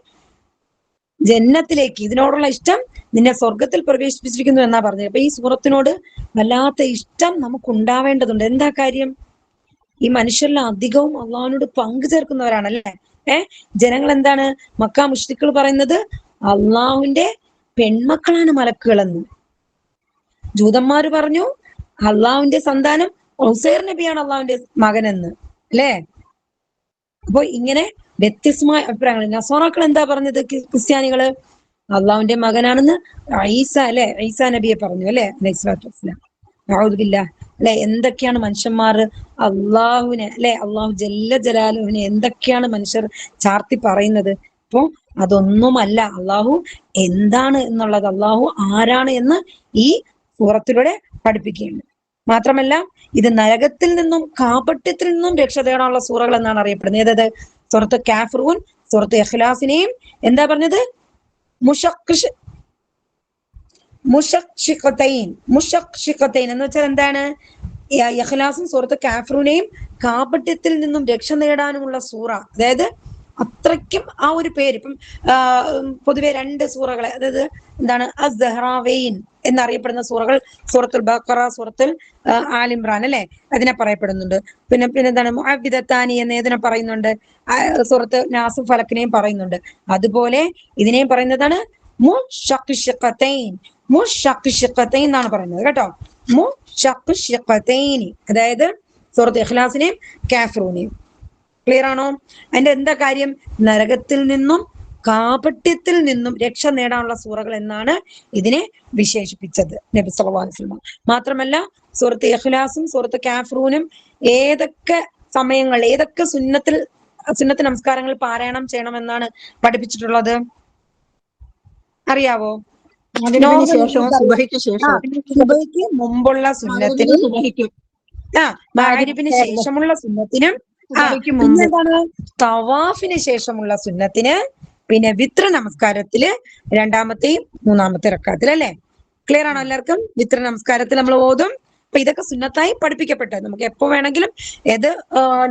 ജന്നത്തിലേക്ക്, ഇതിനോടുള്ള ഇഷ്ടം നിന്നെ സ്വർഗത്തിൽ പ്രവേശിപ്പിച്ചിരിക്കുന്നു എന്നാ പറഞ്ഞത്. അപ്പൊ ഈ സൂറത്തിനോട് വല്ലാത്ത ഇഷ്ടം നമുക്ക് ഉണ്ടാവേണ്ടതുണ്ട്. എന്താ കാര്യം? ഈ മനുഷ്യരിൽ അധികവും അള്ളാഹുവിനോട് പങ്കു ചേർക്കുന്നവരാണല്ലേ? ജനങ്ങൾ എന്താണ്, മക്ക മുശ്രിക്കുകൾ പറയുന്നത് അള്ളാഹുവിന്റെ പെൺമക്കളാണ് മലക്കുകളെന്ന്. ജൂതന്മാര് പറഞ്ഞു അള്ളാഹുവിന്റെ സന്താനം ഉസൈർ നബിയാണ് അള്ളാഹുവിന്റെ മകനെന്ന് അല്ലേ? അപ്പൊ ഇങ്ങനെ വ്യത്യസ്തമായ അഭിപ്രായങ്ങൾ. നസ്വാറാക്കൾ എന്താ പറഞ്ഞത്? ക്രിസ്ത്യാനികള് അള്ളാഹുവിന്റെ മകനാണെന്ന് ഈസ അല്ലെ, ഈസാ നബിയെ പറഞ്ഞു അല്ലെ, അലൈഹി സ്വലാത്തു വസ്സലാം. അഊദു ബില്ലാഹ് അല്ലെ, എന്തൊക്കെയാണ് മനുഷ്യന്മാർ അള്ളാഹുവിനെ അല്ലെ, അള്ളാഹു ജല്ല ജലാലുവിനെ എന്തൊക്കെയാണ് മനുഷ്യർ ചാർത്തി പറയുന്നത്. അപ്പൊ അതൊന്നുമല്ല, അള്ളാഹു എന്താണ് എന്നുള്ളത്, അള്ളാഹു ആരാണ് എന്ന് ഈ സൂറത്തിലൂടെ പഠിപ്പിക്കുകയാണ്. മാത്രമല്ല, ഇത് നരകത്തിൽ നിന്നും കാപട്യത്തിൽ നിന്നും രക്ഷ തേടാനുള്ള സൂറകൾ എന്നാണ് അറിയപ്പെടുന്നത്. ഏതത്? സൂറത്ത് കാഫിറൂൻ, സൂറത്ത് ഇഖ്ലാസിനെയും എന്താ പറഞ്ഞത്? മുഷഖ്ഷിഖതൈൻ എന്ന് വെച്ചാൽ എന്താണ്? ഇഖ്ലാസും സൂറത്ത് കാഫിറൂനെയും കാപട്യത്തിൽ നിന്നും രക്ഷ നേടാനുമുള്ള സൂറ. അതായത് അത്രയ്ക്കും ആ ഒരു പേര്. ഇപ്പം പൊതുവെ 2 സൂറകളെ, അതായത് എന്താണ്, അസ്സഹ്റാവൈൻ എന്നറിയപ്പെടുന്ന സൂറകൾ സൂറത്തുൽ ബഖറ, സൂറത്തുൽ ആലിംറാൻ അല്ലെ, അതിനെ പറയപ്പെടുന്നുണ്ട്. പിന്നെ എന്താണ്, മുഅവ്വിദത്താനി എന്ന് ഇതിനെ പറയുന്നുണ്ട്. സൂറത്ത് നാസ്, ഫലക്കിനെയും പറയുന്നുണ്ട്. അതുപോലെ ഇതിനെയും പറയുന്നതാണ് മുഷഖ്ഷിഖതൈൻ, മുഷഖ്ഷിഖതൈൻ എന്നാണ് പറയുന്നത് കേട്ടോ. മുഷഖ്ഷിഖതൈൻ, അതായത് സൂറത്ത് ഇഖ്ലാസിനെയും കാഫിറൂനെയും. ക്ലിയർ ആണോ? അതിന്റെ എന്താ കാര്യം? നരകത്തിൽ നിന്നും കാപട്യത്തിൽ നിന്നും രക്ഷ നേടാനുള്ള സൂറകൾ എന്നാണ് ഇതിനെ വിശേഷിപ്പിച്ചത് നബി സല്ലല്ലാഹു അലൈഹി വസല്ലം. മാത്രമല്ല, സൂറത്ത് ഇഖ്ലാസും സൂറത്ത് കാഫിറൂനും ഏതൊക്കെ സമയങ്ങൾ, ഏതൊക്കെ സുന്നത്ത് നമസ്കാരങ്ങൾ പാരായണം ചെയ്യണമെന്നാണ് പഠിപ്പിച്ചിട്ടുള്ളത്? അറിയാവോ? ശേഷവും സുബഹിക്ക് ശേഷവും, സുബഹിക്ക് മുമ്പുള്ള സുന്നത്തിനും മഗ്രിബിന് ശേഷമുള്ള സുന്നത്തിനും പിന്നെന്താണ് തവാഫിന് ശേഷമുള്ള സുന്നത്തിന്, പിന്നെ വിത്ര നമസ്കാരത്തില് രണ്ടാമത്തെയും മൂന്നാമത്തെ റക്അത്തിൽ അല്ലെ? ക്ലിയർ ആണോ എല്ലാവർക്കും? വിത്ര നമസ്കാരത്തിൽ നമ്മൾ ഓതും. അപ്പൊ ഇതൊക്കെ സുന്നത്തായി പഠിപ്പിക്കപ്പെട്ടത്. നമുക്ക് എപ്പോ വേണമെങ്കിലും ഏത്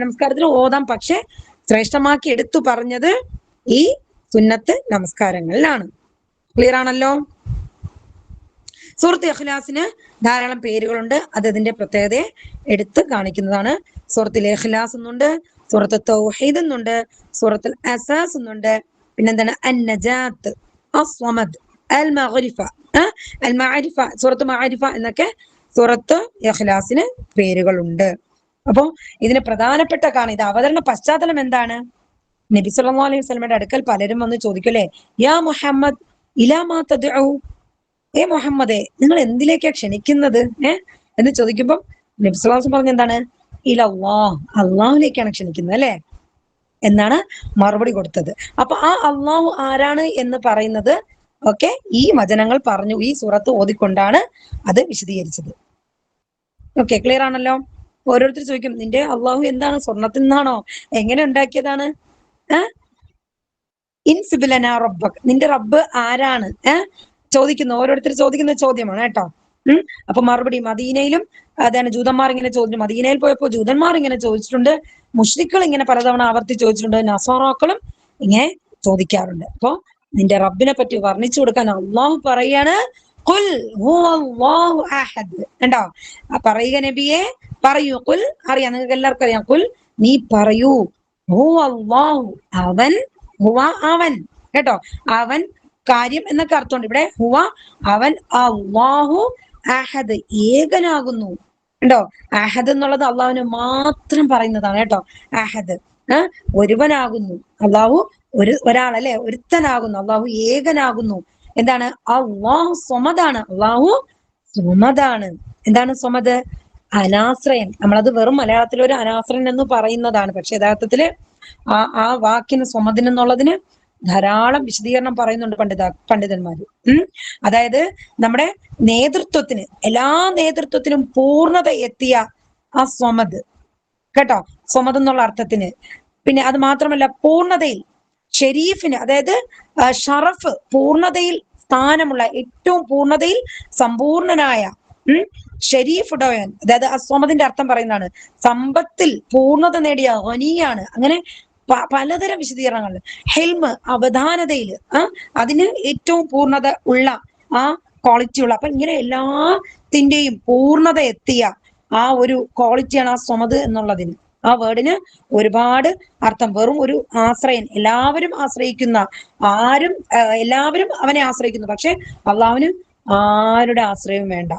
നമസ്കാരത്തിൽ ഓതാം. പക്ഷെ ശ്രേഷ്ഠമാക്കി എടുത്തു പറഞ്ഞത് ഈ സുന്നത്ത് നമസ്കാരങ്ങളിലാണ്. ക്ലിയർ ആണല്ലോ? സൂറത്ത് ഇഖ്ലാസിന് ധാരാളം പേരുകളുണ്ട്. അത് അതിന്റെ പ്രത്യേകതയെ എടുത്ത് കാണിക്കുന്നതാണ്. സൂറത്തുൽ ഇഖ്ലാസ് എന്നുണ്ട്, സൂറത്ത് തൗഹീദ് എന്നുണ്ട്, സൂറത്തുൽ അസാസ് എന്നുണ്ട്, പിന്നെന്താണ് അൻ-നജാത്ത്, അസ്-സമദ്, അൽ-മഗ്രിഫ, അൽ-മഅരിഫ, സൂറത്ത് മഅരിഫ എന്നൊക്കെ സൂറത്ത് ഇഖ്ലാസിന് പേരുകളുണ്ട്. അപ്പോ ഇതിന് പ്രധാനപ്പെട്ട കാരണം, ഇത് അവതരണ പശ്ചാത്തലം എന്താണ്? നബി സല്ലല്ലാഹു അലൈഹി വസല്ലമയുടെ അടുക്കൽ പലരും വന്ന് ചോദിക്കല്ലേ, യാ മുഹമ്മദ് ഇലാ മാ തദ്ഉ, മുഹമ്മദേ നിങ്ങൾ എന്തിലേക്കാ ക്ഷണിക്കുന്നത് എന്ന് ചോദിക്കുമ്പോൾ നബി സല്ലല്ലാഹു അലൈഹി വസല്ലം പറഞ്ഞ എന്താണ്? ഇലല്ലാഹ്, അള്ളാഹുലേക്കാണ് ക്ഷണിക്കുന്നത് അല്ലെ എന്നാണ് മറുപടി കൊടുത്തത്. അപ്പൊ ആ അള്ളാഹു ആരാണ് എന്ന് പറയുന്നത് ഒക്കെ ഈ വചനങ്ങൾ പറഞ്ഞു, ഈ സൂറത്ത് ഓതിക്കൊണ്ടാണ് അത് വിശദീകരിച്ചത്. ഓക്കെ, ക്ലിയർ ആണല്ലോ? ഓരോരുത്തർ ചോദിക്കും, നിന്റെ അള്ളാഹു എന്താണ്? സ്വർണത്തിൽ നിന്നാണോ? എങ്ങനെ ഉണ്ടാക്കിയതാണ്? ഇൻസിബിലനാ റബ്ബക്, നിന്റെ റബ്ബ് ആരാണ്? ഓരോരുത്തർ ചോദിക്കുന്ന ചോദ്യമാണ് കേട്ടോ. അപ്പൊ മറുപടി മദീനയിലും അതാണ് ജൂതന്മാർ ഇങ്ങനെ ചോദിച്ചു. മദീനയിൽ പോയപ്പോ ജൂതന്മാർ ഇങ്ങനെ ചോദിച്ചിട്ടുണ്ട്, മുശ്രിക്കുകൾ ഇങ്ങനെ പലതവണ ആവർത്തി ചോദിച്ചിട്ടുണ്ട്, നസാറാക്കളും ഇങ്ങനെ ചോദിക്കാറുണ്ട്. അപ്പൊ നിന്റെ റബ്ബിനെ പറ്റി വർണ്ണിച്ചു കൊടുക്കാൻ അള്ളാഹു പറയാണ്, ഖുൽ ഹുവല്ലാഹു അഹദ്. കണ്ടോ? പറയുക നബിയെ, പറയൂ. ഖുൽ, അറിയാം, നിങ്ങൾക്ക് എല്ലാവർക്കും അറിയാം. ഖുൽ, നീ പറയൂ. ഹുവല്ലാഹു, അവൻ, ഹുവ അവൻ, കേട്ടോ, അവൻ കാര്യം എന്നൊക്കെ അർത്ഥമുണ്ട്. ഇവിടെ ഹുവ അവൻ, അല്ലാഹു അഹദ് ഏകനാകുന്നു. കണ്ടോ? അഹദ് എന്നുള്ളത് അള്ളാഹുവിന് മാത്രം പറയുന്നതാണ് കേട്ടോ. അഹദ് ഒരുവനാകുന്നു. അള്ളാഹു ഒരാളല്ലേ, ഒരുത്തനാകുന്നു. അള്ളാഹു ഏകനാകുന്നു. എന്താണ്? അള്ളാഹു സ്വമദാണ്. അള്ളാഹു സ്വമദാണ്. എന്താണ് സ്വമദ്? അനാശ്രയൻ. നമ്മളത് വെറും മലയാളത്തിൽ ഒരു അനാശ്രയൻ എന്ന് പറയുന്നതാണ്. പക്ഷെ യഥാർത്ഥത്തില് ആ വാക്കിന് സ്വമദിൻ എന്നുള്ളതിന് ധാരാളം വിശദീകരണം പറയുന്നുണ്ട് പണ്ഡിതന്മാര്. അതായത് നമ്മുടെ നേതൃത്വത്തിന്, എല്ലാ നേതൃത്വത്തിനും പൂർണ്ണത എത്തിയ ആ സ്വമദ്, കേട്ടോ, സ്വമദ് എന്നുള്ള അർത്ഥത്തിന്. പിന്നെ അത് മാത്രമല്ല, പൂർണ്ണതയിൽ, ഷെരീഫിന്, അതായത് ഷറഫ്, പൂർണ്ണതയിൽ സ്ഥാനമുള്ള, ഏറ്റവും പൂർണ്ണതയിൽ സമ്പൂർണനായ, ഷെരീഫ് ഉടയൻ, അതായത് അസ്വമദിന്റെ അർത്ഥം പറയുന്നതാണ് സമ്പത്തിൽ പൂർണ്ണത നേടിയ ഖനിയാണ്. അങ്ങനെ പലതരം വിശദീകരണങ്ങൾ. ഹെൽമ്, അവധാനതയിൽ, അതിന് ഏറ്റവും പൂർണ്ണത ഉള്ള ആ ക്വാളിറ്റി ഉള്ള. അപ്പൊ ഇങ്ങനെ എല്ലാത്തിന്റെയും പൂർണ്ണത എത്തിയ ആ ഒരു ക്വാളിറ്റിയാണ് ആ സ്വമദ് എന്നുള്ളതിന്. ആ വേർഡിന് ഒരുപാട് അർത്ഥം. വെറും ഒരു ആശ്രയൻ, എല്ലാവരും ആശ്രയിക്കുന്ന, എല്ലാവരും അവനെ ആശ്രയിക്കുന്നു. പക്ഷെ അള്ളാഹുവിന് ആരുടെ ആശ്രയവും വേണ്ട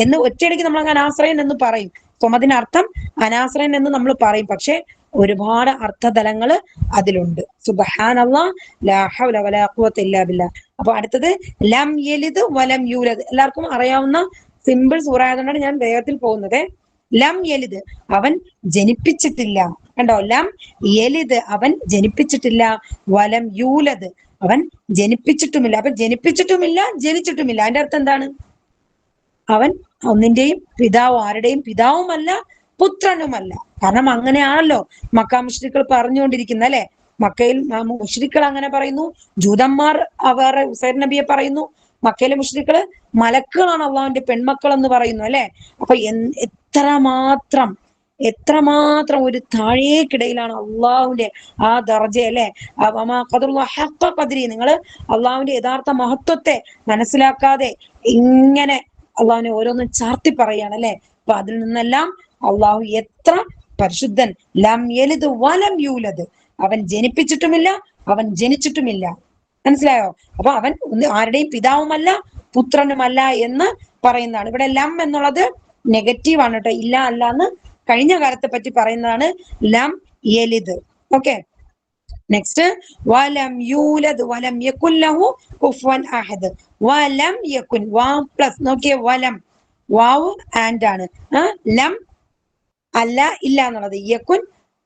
എന്ന് ഒറ്റയടിക്ക് നമ്മൾ അങ്ങനെ അനാശ്രയൻ എന്ന് പറയും. സ്വമദിന് അർത്ഥം അനാശ്രയൻ എന്ന് നമ്മൾ പറയും. പക്ഷെ ഒരുപാട് അർത്ഥതലങ്ങൾ അതിലുണ്ട്. സുബ്ഹാനല്ലാഹ്, ലാ ഹൗല വലാ ഖുവത ഇല്ലാ ബില്ലാഹ്. അപ്പൊ അടുത്തത് ലം യലിദ് വലം യൂലദ്. എല്ലാവർക്കും അറിയാവുന്ന സിമ്പിൾ സൂറ ആയതുകൊണ്ടാണ് ഞാൻ വേഗത്തിൽ പോകുന്നത്. ലം യലിദ്, അവൻ ജനിപ്പിച്ചിട്ടില്ല. കണ്ടോ? ലം യലിദ്, അവൻ ജനിപ്പിച്ചിട്ടില്ല. വലം യൂലദ്, അവൻ ജനിപ്പിച്ചിട്ടുമില്ല. അപ്പൊ ജനിപ്പിച്ചിട്ടുമില്ല, ജനിച്ചിട്ടുമില്ല. അതിന്റെ അർത്ഥം എന്താണ്? അവൻ ഒന്നിന്റെയും പിതാവ്, ആരുടെയും പിതാവുമല്ല, പുത്രനുമല്ല. കാരണം അങ്ങനെയാണല്ലോ മക്ക മുശ്രിക്കുകൾ പറഞ്ഞുകൊണ്ടിരിക്കുന്നത് അല്ലെ. മക്കയിൽ മുശ്രിക്കുകൾ അങ്ങനെ പറയുന്നു, ജൂതന്മാർ അവർ ഉസൈർ നബിയെ പറയുന്നു. മക്കയിലെ മുശ്രിക്കുകൾ മലക്കുകളാണ് അള്ളാഹുവിന്റെ പെൺമക്കൾ എന്ന് പറയുന്നു അല്ലെ. അപ്പൊ എത്രമാത്രം ഒരു താഴേക്കിടയിലാണ് അള്ളാഹുവിന്റെ ആ ദർജ അല്ലെ. നിങ്ങൾ അള്ളാഹുവിന്റെ യഥാർത്ഥ മഹത്വത്തെ മനസ്സിലാക്കാതെ ഇങ്ങനെ അള്ളാഹുവിനെ ഓരോന്നും ചാർത്തി പറയാണ് അല്ലെ. അപ്പൊ അതിൽ നിന്നെല്ലാം അള്ളാഹു എത്ര പരിശുദ്ധൻ. ലം യലിദ് വലം യൂലദ്, അവൻ ജനിപ്പിച്ചിട്ടുമില്ല, അവൻ ജനിച്ചിട്ടുമില്ല. മനസ്സിലായോ? അപ്പൊ അവൻ ആരുടെയും പിതാവുമല്ല, പുത്രനുമല്ല എന്ന് പറയുന്നതാണ്. ഇവിടെ ലം എന്നുള്ളത് നെഗറ്റീവ് ആണ് കേട്ടോ. ഇല്ല, അല്ല എന്ന് കഴിഞ്ഞ കാലത്തെ പറ്റി പറയുന്നതാണ് ലം യലിദ്. ഓക്കെ, നെക്സ്റ്റ് വലം യൂലദ് വലം യകുൻ ലഹു കുഫുവൻ അഹദ്. വലം യകുൻ, വാ പ്ലസ്, നോക്കിയേ, വലം, വാവ് ആൻഡ് ആണ്. ലം അല്ല, ഇല്ല എന്നുള്ളത്. യകുൻ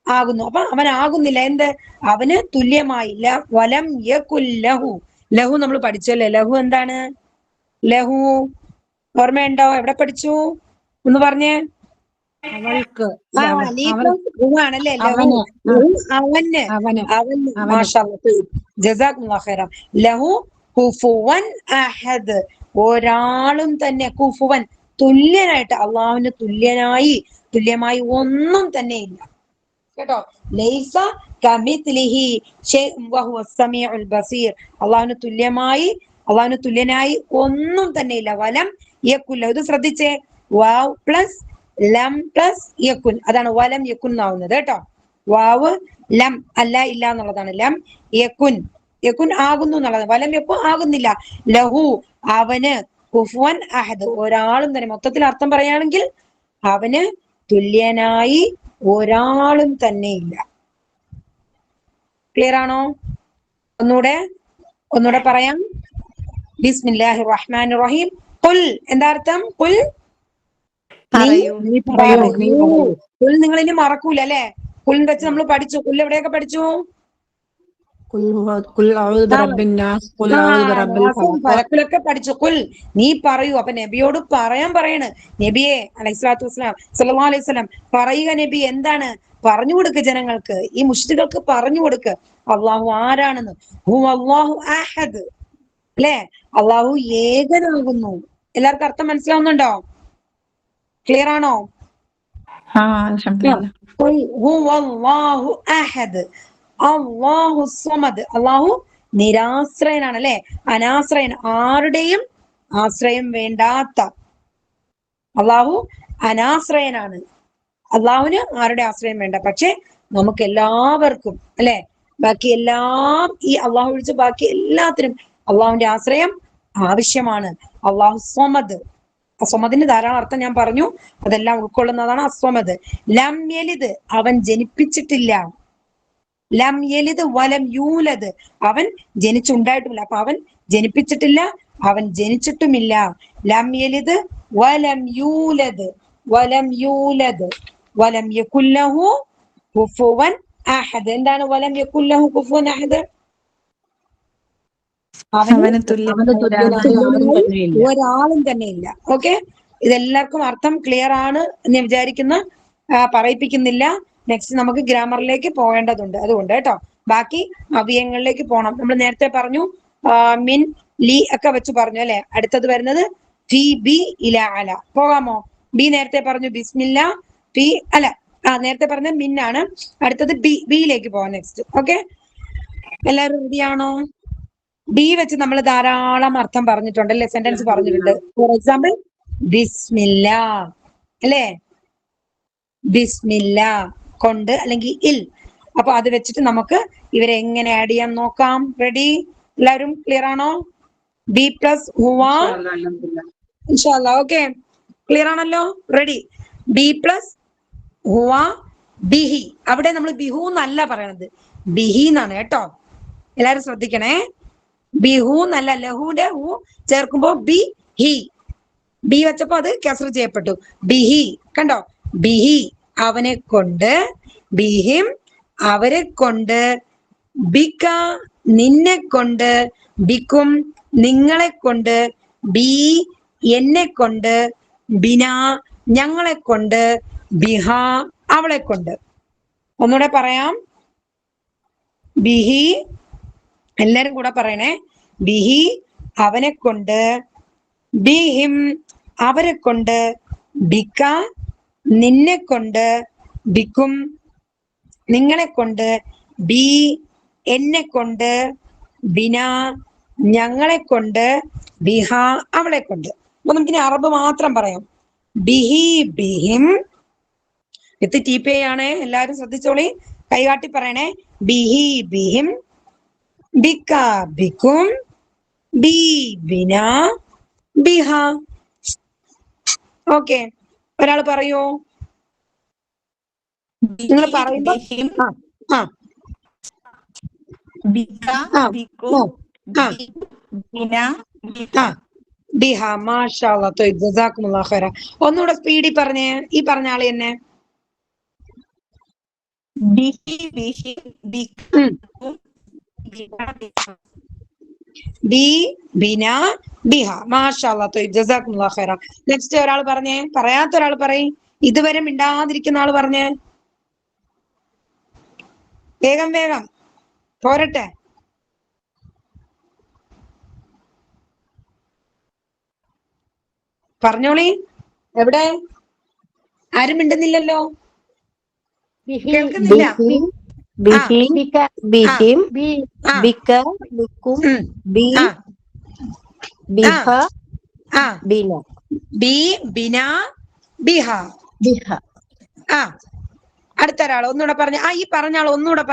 ആകുന്നു. അപ്പൊ അവൻ ആകുന്നില്ല. എന്ത്? അവന് തുല്യമായില്ല. വലം യകുൻ ലഹു, ലഹു നമ്മൾ പഠിച്ചല്ലേ. ലഹു എന്താണ്? ലഹു ഓർമ്മയുണ്ടോ? എവിടെ പഠിച്ചു? ഒന്ന് പറഞ്ഞേ. അവൾക്ക് ആ ലഹു ലീ അവൻ പ്ലസ് ഹു ആണല്ലേ ലഹു. അവന് ലഹു അവന് അവന് അവന് അവന് മാഷാഅല്ലാഹ് ജസാക്കുമുല്ലാഹ് ഖൈറ. ലഹു കുഫുവൻ അഹദ് ഒരാളും തന്നെ കുഫുവൻ തുല്യനായിട്ട് അള്ളാഹുവിന് തുല്യമായി ഒന്നും തന്നെ ഇല്ല കേട്ടോ. ലൈസ കമിത്ലിഹി ഷൈഉൻ വഹുവസ് സമീഉൽ ബസീർ. അള്ളാഹുവിന് തുല്യനായി ഒന്നും തന്നെ ഇല്ല. വലം യകുൻ ലഹു. ഇത് ശ്രദ്ധിച്ചേ, വാവ് പ്ലസ് ലം പ്ലസ് യകുൻ, അതാണ് വലം യകുൻ ആവുന്നത് കേട്ടോ. വാവ് ലം അല്ല ഇല്ല എന്നുള്ളതാണ്. ലം യകുൻ ആകുന്നു എന്നുള്ളത്. വലം യകുൻ ആകുന്നില്ല. ലഹു അവന് കുഫുവൻ അഹദ് ഒരാളും തന്നെ. മൊത്തത്തിൽ അർത്ഥം പറയുകയാണെങ്കിൽ അവന് തുല്യനായി ഒരാളും തന്നെ ഇല്ല. ക്ലിയർ ആണോ? ഒന്നുകൂടെ പറയാം. ബിസ്മില്ലാഹിർ റഹ്മാനിർ റഹീം. ഖുൽ എന്താ അർത്ഥം? ഖുൽ നീ പറയൂ. ഖുൽ നിങ്ങൾ ഇനി മറക്കൂല അല്ലെ? ഖുലിന്റെ വെച്ച് നമ്മൾ പഠിച്ചു. ഖുൽ എവിടെയൊക്കെ പഠിച്ചു? ഖുൽ അഊദു ബിറബ്ബിൻ നാസ്, ഖുൽ അഊദു ബിറബ്ബിൽ ഫലഖ്. ഫലക്കിലൊക്കെ പഠിച്ചു. ഖുൽ നീ പറയൂ. അപ്പൊ നബിയോട് പറയാണ്, നബിയെ അലൈഹിസ്സലാത്തു വസ്സലാം സല്ലല്ലാഹു അലൈഹി വസല്ലം പറയുക നബി. എന്താണ്? പറഞ്ഞു കൊടുക്ക് ജനങ്ങൾക്ക്, ഈ മുശ്രിക്കുകൾക്ക് പറഞ്ഞു കൊടുക്ക് അള്ളാഹു ആരാണെന്ന്. ഹു അല്ലാഹു അഹദ് അല്ലെ? അള്ളാഹു ഏകനാകുന്നു. എല്ലാവർക്കും അർത്ഥം മനസ്സിലാവുന്നുണ്ടോ? ക്ലിയർ ആണോ? അൽഹംദുലില്ലാഹ്. ഖുൽ ഹുവ അല്ലാഹു അഹദ് അല്ലാഹു സ്വമദ്. അള്ളാഹു നിരാശ്രയനാണ് അല്ലെ? അനാശ്രയൻ, ആരുടെയും ആശ്രയം വേണ്ടാത്ത അള്ളാഹു അനാശ്രയനാണ്. അള്ളാഹുവിന് ആരുടെ ആശ്രയം വേണ്ട. പക്ഷെ നമുക്ക് എല്ലാവർക്കും അല്ലെ, ബാക്കി എല്ലാം ഈ അള്ളാഹു ഒഴിച്ച് ബാക്കി എല്ലാത്തിനും അള്ളാഹുവിന്റെ ആശ്രയം ആവശ്യമാണ്. അള്ളാഹു സ്വമദ്. അസ്വമദിന് ധാരാളം അർത്ഥം ഞാൻ പറഞ്ഞു, അതെല്ലാം ഉൾക്കൊള്ളുന്നതാണ് അസ്വമദ്. ലം യലിദ് അവൻ ജനിപ്പിച്ചിട്ടില്ല. ലം യലിദ് വലം യൂലദ് അവൻ ജനിച്ചുണ്ടായിട്ടുമില്ല. അപ്പൊ അവൻ ജനിപ്പിച്ചിട്ടില്ല, അവൻ ജനിച്ചിട്ടുമില്ല. ലം യലിദ് വലം യൂലദ് വലം യകുൽ ലഹു കുഫുവൻ അഹദ്. എന്താണ് വലം യകുൽ ലഹു കുഫുവൻ അഹദ്? അവന് തുല്യനായി ഒരാളും തന്നെ ഇല്ല. ഓക്കെ, ഇതെല്ലാവർക്കും അർത്ഥം ക്ലിയർ ആണ് എന്ന് ഞാൻ വിചാരിക്കുന്ന, പറയിപ്പിക്കുന്നില്ല. നെക്സ്റ്റ് നമുക്ക് ഗ്രാമറിലേക്ക് പോകേണ്ടതുണ്ട്, അതുകൊണ്ട് കേട്ടോ. ബാക്കി അവയവങ്ങളിലേക്ക് പോകണം. നമ്മൾ നേരത്തെ പറഞ്ഞു മിൻ ലി ഒക്കെ വെച്ച് പറഞ്ഞു അല്ലെ. അടുത്തത് വരുന്നത് ഫി ബി ഇല അല. പോകാമോ? ബി നേരത്തെ പറഞ്ഞു ബിസ്മില്ല. ഫി അല്ല, നേരത്തെ പറഞ്ഞ മിന്നാണ്. അടുത്തത് ബിയിലേക്ക് പോവാം നെക്സ്റ്റ്. ഓക്കെ, എല്ലാവരും റെഡിയാണോ? ബി വെച്ച് നമ്മൾ ധാരാളം അർത്ഥം പറഞ്ഞിട്ടുണ്ട് അല്ലെ, സെന്റൻസ് പറഞ്ഞിട്ടുണ്ട്. ഫോർ എക്സാമ്പിൾ ബിസ്മില്ല അല്ലെ, ബിസ്മില്ല കൊണ്ട് അല്ലെങ്കിൽ ഇൽ. അപ്പൊ അത് വെച്ചിട്ട് നമുക്ക് ഇവരെ എങ്ങനെ ആഡ് ചെയ്യാൻ നോക്കാം. റെഡി? എല്ലാവരും ക്ലിയർ ആണോ? ബി പ്ലസ് ഹുവ ഇൻഷാ അല്ലാഹ്. ഓക്കെ, ക്ലിയർ ആണല്ലോ? റെഡി? ബി പ്ലസ് ഹുവ ബിഹി. അവിടെ നമ്മൾ ബിഹു എന്നല്ല പറയണത്, ബിഹി എന്നാണ് കേട്ടോ. എല്ലാരും ശ്രദ്ധിക്കണേ. ബിഹു എന്നല്ല, ലഹുവിന്റെ ഹു ചേർക്കുമ്പോ ബി ഹി. ബി വെച്ചപ്പോ അത് കസ്ർ ചെയ്യപ്പെട്ടു. ബിഹി കണ്ടോ? ബിഹി അവനെ കൊണ്ട്, ബിഹിം അവരെ കൊണ്ട്, ബിക നിന്നെ കൊണ്ട്, ബിക്കും നിങ്ങളെ കൊണ്ട്, ബി എന്നെ കൊണ്ട്, ബിന ഞങ്ങളെ കൊണ്ട്, ബിഹ അവളെ കൊണ്ട്. ഒന്നുകൂടെ പറയാം. ബിഹി, എല്ലാരും കൂടെ പറയണേ. ബിഹി അവനെ കൊണ്ട്, ബിഹിം അവരെ കൊണ്ട്, ബിക നിന്നെ കൊണ്ട്, ബിക്കും നിങ്ങളെ കൊണ്ട്, ബി എന്നെ കൊണ്ട്, ബിന ഞങ്ങളെ കൊണ്ട്, ബിഹ അവളെ കൊണ്ട്. അപ്പൊ നമുക്കിനി അറബ് മാത്രം പറയാം. ബിഹി ബിഹിം വിത്ത് ടീപേ ആണ്. എല്ലാവരും ശ്രദ്ധിച്ചോളി, കൈകാട്ടി പറയണേ. ബിഹി ബിഹിം, ബിക ബിക്കും, ബി ബിന, ബിഹ. ഓക്കെ, ഒരാൾ പറയൂ. നിങ്ങൾ പറയുമ്പോ ബിഹ. മാഷാ അല്ലാഹ്, ജസാക്കുമുല്ലാഹ് ഖൈറ. ഒന്നുകൂടെ സ്പീഡിൽ പറഞ്ഞേ, ഈ പറഞ്ഞ ആള് തന്നെ. ബി ബിന ബിഹ. മാഷാ അല്ലാഹ്, ജസാക്കുമുല്ലാഹ് ഖൈറ. നെക്സ്റ്റ് ഒരാൾ പറഞ്ഞേ, പറയാത്ത ഒരാൾ പറയും. ഇതുവരെ മിണ്ടാതിരിക്കുന്ന ആള് പറഞ്ഞേ, വേഗം വേഗം പോരട്ടെ. പറഞ്ഞോളി. എവിടെ? ആരും മിണ്ടുന്നില്ലല്ലോ, കേൾക്കുന്നില്ല. ബിഹിം ബിഹിം ബിഹിം ആ ബിക ബിക്കും ബി ആ ബിഹ ആ ബിന ബി ബിന ബിഹ. ബിഹ ആ അടുത്ത ഒരാൾ ഒന്നുകൂടെ പറഞ്ഞേ. ആ ഈ പറഞ്ഞ ആൾ ഒന്നുകൂടെ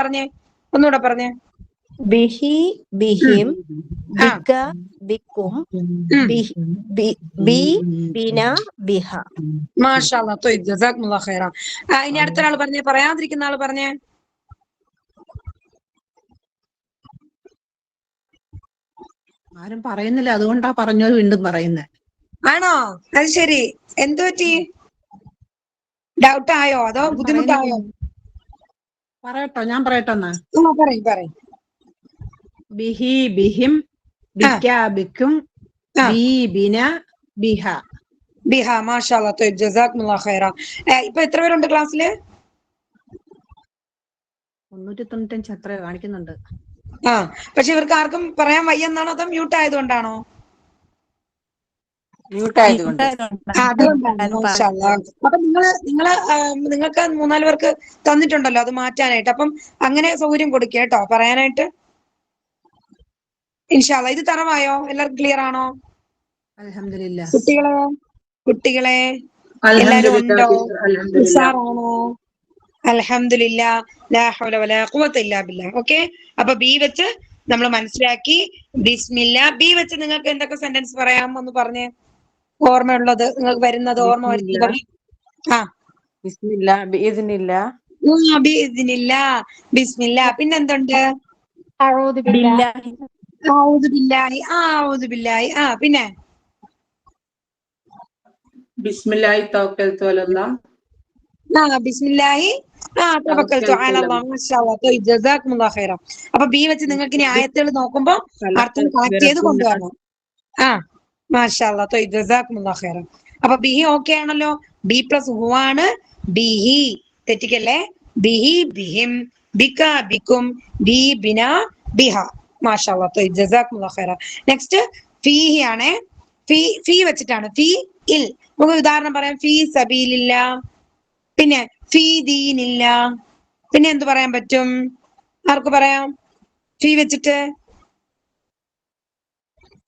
പറഞ്ഞേ. ബിഹി ബിഹിം ആ ബിക ബിക്കും ബി ബിന ബിഹ. മാഷാ അല്ലാഹ്. ത്വയ്ബ്. ജസാക്കുമുല്ലാഹ് ഖൈറ. ഇനി അടുത്ത ഒരാൾ പറഞ്ഞേ, പറയാതിരിക്കുന്ന ആള് പറഞ്ഞേ. ആരും പറയുന്നില്ല, അതുകൊണ്ടാ പറഞ്ഞത് വീണ്ടും പറയുന്നത്. ആണോ? അത് ശരി. എന്തു പറ്റി? ഡൗട്ട് ആയോ അതോ ആരും ബുദ്ധിമുട്ടായോ? പറയട്ടോ, ഞാൻ പറയട്ടോ എന്നാ. പറയും. ബിഹി ബിഹിം ബിക ബിക്കും ബി ബിന ബിഹ. ബിഹ. മാഷാ അല്ലാഹ്. ത്വയ്ബ്. ജസാക്കുമുല്ലാഹ് ഖൈറ. ഇപ്പൊ എത്ര പേരുണ്ട് ക്ലാസ്സില്? 395 അത്ര കാണിക്കുന്നുണ്ട്. ആ പക്ഷെ ഇവർക്ക് ആർക്കും പറയാൻ വയ്യെന്നാണോ അതോ മ്യൂട്ട് ആയതുകൊണ്ടാണോ? മ്യൂട്ട് ആയതുകൊണ്ട്. അതുകൊണ്ടാണ്. മാഷാ അല്ലാഹ്. അപ്പൊ നിങ്ങൾക്ക് 3-4 പേർക്ക് തന്നിട്ടുണ്ടല്ലോ അത് മാറ്റാനായിട്ട്. അപ്പം അങ്ങനെ സൗകര്യം കൊടുക്കുക കേട്ടോ പറയാനായിട്ട്. ഇൻഷാ അല്ലാഹ്. ഇത് തറവായോ? എല്ലാവർക്കും ക്ലിയർ ആണോ? അൽഹംദുലില്ലാ. കുട്ടികളെ എല്ലാരും ഉണ്ടോ? ഉഷാറാണോ? അൽഹംദുലില്ലാ. ലാ ഹൗല വലാ ഖുവത ഇല്ലാ ബില്ലാഹ്. ഓക്കെ. അപ്പൊ ബി വെച്ച് നമ്മൾ മനസ്സിലാക്കി. ബിസ്മില്ലാ. ബി വെച്ച് നിങ്ങൾക്ക് എന്തൊക്കെ സെന്റൻസ് പറയാം ഒന്ന് പറഞ്ഞേ. ഓർമ്മയുള്ളത്, നിങ്ങൾക്ക് വരുന്നത്, ഓർമ്മ വരുന്നത് പറയും. ആ ബിസ്മില്ലാ ബിഇദ്നില്ലാ ബിഇദ്നില്ലാ. ബിസ്മില്ലാ. പിന്നെന്തുണ്ട്? അഊദു ബില്ലാഹി. ഔദു ബില്ലാഹി. ഔദു ബില്ലാഹി. പിന്നെ ബിസ്മില്ലാഹി തവക്കൽതു അലല്ലാഹ്. ബിസ്മില്ലാഹി തവക്കൽതു അലല്ലാഹ്. മാഷാ അല്ലാഹ്. ത്വയ്ബ്. ജസാക്കുമുല്ലാഹ് ഖൈറ. അപ്പൊ ബി വെച്ച് നിങ്ങൾക്ക് ഇനി ആയത്തുകൾ നോക്കുമ്പോ അർത്ഥം കണക്ട് ചെയ്ത് കൊണ്ടുവരണം. മാഷാ അല്ലാഹ്. ത്വയ്ബ്. ജസാക്കുമുല്ലാഹ് ഖൈറ. അപ്പൊ ബിഹി ഓക്കെ ആണല്ലോ. ബി പ്ലസ് ഹു ആണ്. ബിഹി തെറ്റിക്കല്ലേ. ബിഹി ബിഹിം ബിക ബിക്കും ബി ബിന ബിഹ. മാഷാ അല്ലാഹ്. ത്വയ്ബ്. ജസാക്കുമുല്ലാഹ് ഖൈറ. നെക്സ്റ്റ് ഫീഹി ആണ്. ഫീ വെച്ചിട്ടാണ്. ഫീ ഇൽ. നമുക്ക് ഉദാഹരണം പറയാം. ഫീ സബീലില്ലാ. പിന്നെ ഫീ ദീനില്ലാ. പിന്നെ എന്ത് പറയാൻ പറ്റും? ആർക്ക് പറയാം ഫീ വെച്ചിട്ട്?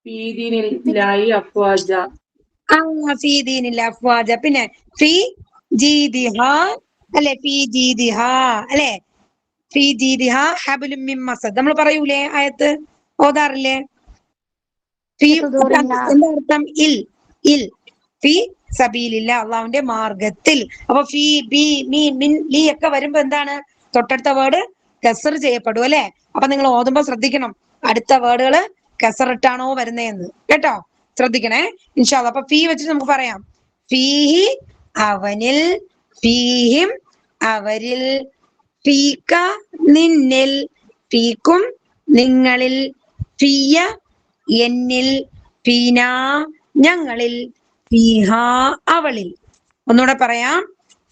ഫീ ദീനില്ലാഹി അഫ്വാജ. ഫീ ദീനില്ലാ അഫ്വാജ. പിന്നെ ഫീ ജീദിഹാ അല്ലെ? ഫീ ജീദിഹാ അല്ലെ? ഫീ ജീദിഹാ ഹബ്ലും മിൻ മസദ്. നമ്മൾ പറയൂലേ ആയത്ത്, ഓതാറില്ലേ? ഫീ എന്താ അർത്ഥം? ഇൽ ഫീ സബീലില്ലാ, അള്ളാഹുവിന്റെ മാർഗത്തിൽ. അപ്പൊ ഫീ ബി മീ മിൻ ലീ ഒക്കെ വരുമ്പോ എന്താണ്? തൊട്ടടുത്ത വേർഡ് കസർ ചെയ്യപ്പെടും അല്ലെ? അപ്പൊ നിങ്ങൾ ഓതുമ്പോ ശ്രദ്ധിക്കണം അടുത്ത വേർഡുകള് കസറിട്ടാണോ വരുന്നതെന്ന് കേട്ടോ. ശ്രദ്ധിക്കണേ ഇൻഷാ അല്ലാഹ്. അപ്പൊ ഫീ വെച്ചിട്ട് നമുക്ക് പറയാം. ഫീഹി അവനിൽ, ഫീഹിം അവരിൽ, ഫീക നിന്നിൽ, ഫീക്കും നിങ്ങളിൽ, ഫിയ എന്നിൽ, ഫീന ഞങ്ങളിൽ, ഫീഹ അവളിൽ. ഒന്നുകൂടെ പറയാം.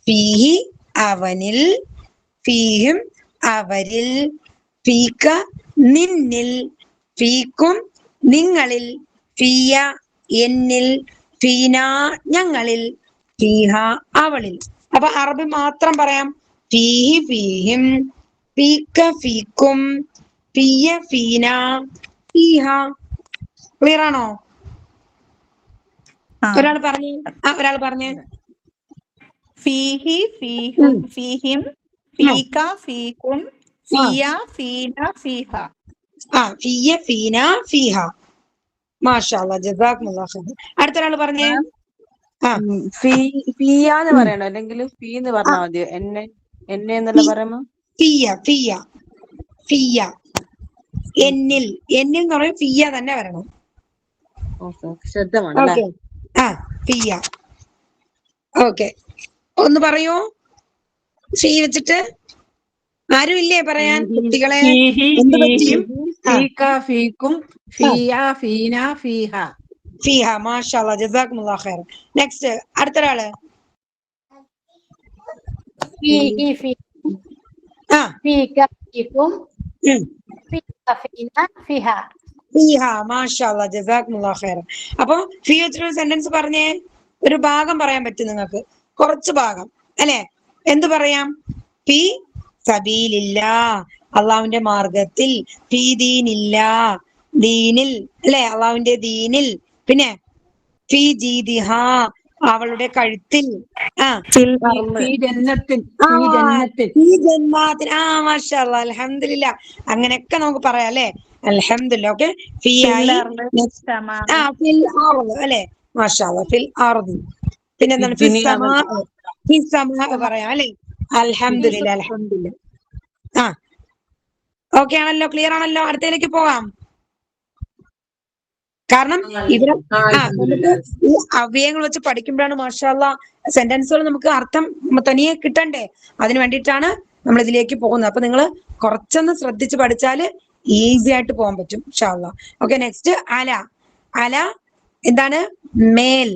ഫീഹി അവനിൽ, ഫീഹിം അവരിൽ, ഫീക നിന്നിൽ, ഫീക്കും നിങ്ങളിൽ, ഫിയ എന്നിൽ, ഫീന ഞങ്ങളിൽ, ഫീഹ അവളിൽ. അപ്പൊ അറബി മാത്രം പറയാം. ഫീഹി ഫീഹിം, ഫീക ഫീക്കും, ഫിയ ഫീന, ഫീഹ. ക്ലിയർ ആണോ? ഒരാൾ പറഞ്ഞേ. ഫീഹി ഫീഹും ഫീഹിം ഫീക ഫീകും ഫിയ ഫീന ഫീഹ. ഫിയ ഫീന ഫീഹ. മാഷാ അല്ലാഹ്. ജസാക്കുമുല്ലാഹ് ഖൈർ. അടുത്ത ഒരാൾ പറഞ്ഞേ. ഫിയാന്ന് പറയണോ അല്ലെങ്കിൽ ഫീ എന്ന് പറഞ്ഞാൽ മതിയോ? എന്നെ എന്നല്ല പറയുമ്പോ ഫിയ എന്നിൽ എന്ന് പറയും. ഫിയ തന്നെ വരണം. ശ്രദ്ധ വേണം. ഫിയ. ഓക്കെ. ഒന്ന് പറയൂ ഫീ വെച്ചിട്ട്. ആരും ഇല്ലേ പറയാൻ? കുട്ടികളെ എന്ത് പറ്റി? ഫീക ഫീക്കും ഫിയ ഫീന ഫീഹ. ഫീഹ. മാഷാ അല്ലാഹ്. ജസാക്കുമുല്ലാഹ് ഖൈർ. നെക്സ്റ്റ് അടുത്ത ഒരാള്. فيه في ആ فيك فيكم ഉം. فيها فينا فيها ഫീഹ മാഷാഅല്ലാ ജസാക്കുമുല്ലാഹ് ഖൈറൻ. അപ്പൊ ഫീ വെച്ചിട്ടൊരു സെന്റൻസ് പറഞ്ഞേ, ഒരു ഭാഗം പറയാൻ പറ്റും നിങ്ങൾക്ക്, കുറച്ച് ഭാഗം അല്ലെ? എന്ത് പറയാം? ഫീ സബീലില്ലാ, അള്ളാഹുവിന്റെ മാർഗത്തിൽ, ഫീ ദീനില്ലാ, ദീനിൽ അല്ലെ, അള്ളാഹുവിന്റെ ദീനിൽ, പിന്നെ ഫീ ജീദിഹാ, അവളുടെ കഴുത്തിൽ, ആ ഫിൽ في അർള്. في جنة ആ في جنة ഫീ ജന്നാത്തിൻ, ആ മാഷാഅല്ലാ അൽഹംദുലില്ലാ, അങ്ങനെയൊക്കെ നമുക്ക് പറയാം അല്ലെ? അൽഹംദുലില്ലാ. ഓക്കെ, ഫീ ഫിൽ ആയി, അർള് സമാ. ആ ഫിൽ അർദ് അല്ലെ, മാഷാഅല്ലാ ഫിൽ അർദ്. പിന്നെ എന്താണ്? ഫിസ് സമാ, ഫിസ് സമാ പറയാം അല്ലെ? അൽഹംദുലില്ലാ അൽഹംദുലില്ലാ. ആ ഓക്കെ ആണല്ലോ, ക്ലിയർ ആണല്ലോ? അടുത്തതിലേക്ക് പോകാം. കാരണം ഇവിടെ നമുക്ക് ഈ അവയവങ്ങൾ വെച്ച് പഠിക്കുമ്പോഴാണ് മാഷാഅല്ലാ സെന്റൻസുകൾ നമുക്ക് അർത്ഥം തനിയെ കിട്ടണ്ടേ, അതിന് വേണ്ടിയിട്ടാണ് നമ്മൾ ഇതിലേക്ക് പോകുന്നത്. അപ്പൊ നിങ്ങൾ കുറച്ചൊന്ന് ശ്രദ്ധിച്ച് പഠിച്ചാല് ഈസി ആയിട്ട് പോകാൻ പറ്റും ഇൻഷാ അല്ലാ. ഓക്കെ, നെക്സ്റ്റ് അല. അല എന്താണ്? മേൽ.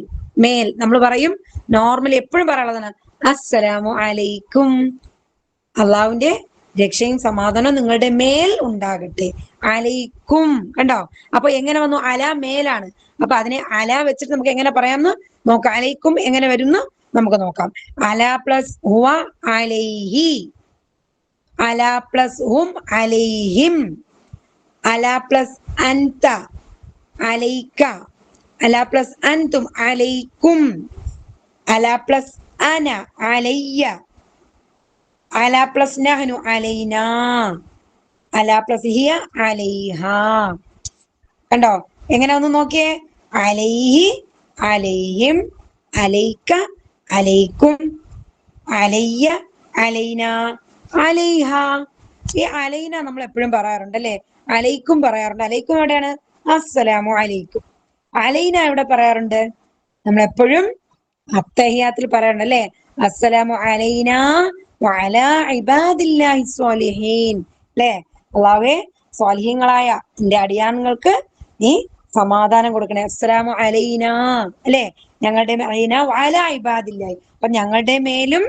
മേൽ നമ്മൾ പറയും, നോർമലി എപ്പോഴും പറയാനുള്ളതാണ് അസ്സലാമു അലൈക്കും, അള്ളാഹുവിന്റെ രക്ഷയും സമാധാനവും നിങ്ങളുടെ മേൽ ഉണ്ടാകട്ടെ. അലൈക്കും, കണ്ടോ? അപ്പൊ എങ്ങനെ വന്നു? അല മേലാണ്. അപ്പൊ അതിനെ അല വെച്ചിട്ട് നമുക്ക് എങ്ങനെ പറയാമെന്ന് നോക്കാം. അലൈക്കും എങ്ങനെ വരുന്നു നമുക്ക് നോക്കാം. അല പ്ലസ് ഹുവ അലൈഹി, അല പ്ലസ് ഹും അലൈഹിം, അല പ്ലസ് അൻത അലൈക, അല പ്ലസ് അൻതും അലൈക്കും, അല പ്ലസ് അന അലയ്യ, അല പ്ലസ് നഹ്നു അലൈനാ, അല പ്ലസ് ഹിയ അലൈഹാ. കണ്ടോ എങ്ങനെ ഒന്ന് നോക്കിയേ? അലൈഹി, അലൈഹിം, അലൈക, അലൈക്കും, അലയ്യ, അലൈന, അലൈഹ. ഈ അലൈന നമ്മൾ എപ്പോഴും പറയാറുണ്ട് അല്ലെ? അലൈക്കും പറയാറുണ്ട്. അലൈക്കും എവിടെയാണ്? അസ്സലാമു അലൈക്കും. അലൈന എവിടെ പറയാറുണ്ട്? നമ്മൾ എപ്പോഴും അത്തഹിയാത്തിൽ പറയാറുണ്ട് അല്ലെ? അസ്സലാമു അലൈന വഅലാ ഇബാദില്ലാഹി സ്വാലിഹീൻ, അല്ലെ? അല്ലാഹുവേ, സ്വാലിഹീങ്ങളായ നിന്റെ അടിയാനുകൾക്ക് നീ സമാധാനം കൊടുക്കണേ. അസ്സലാമു അലൈന, അല്ലെ? ഞങ്ങളുടെ അലൈന വഅലാ ഇബാദില്ലാഹി, അപ്പൊ ഞങ്ങളുടെ മേലും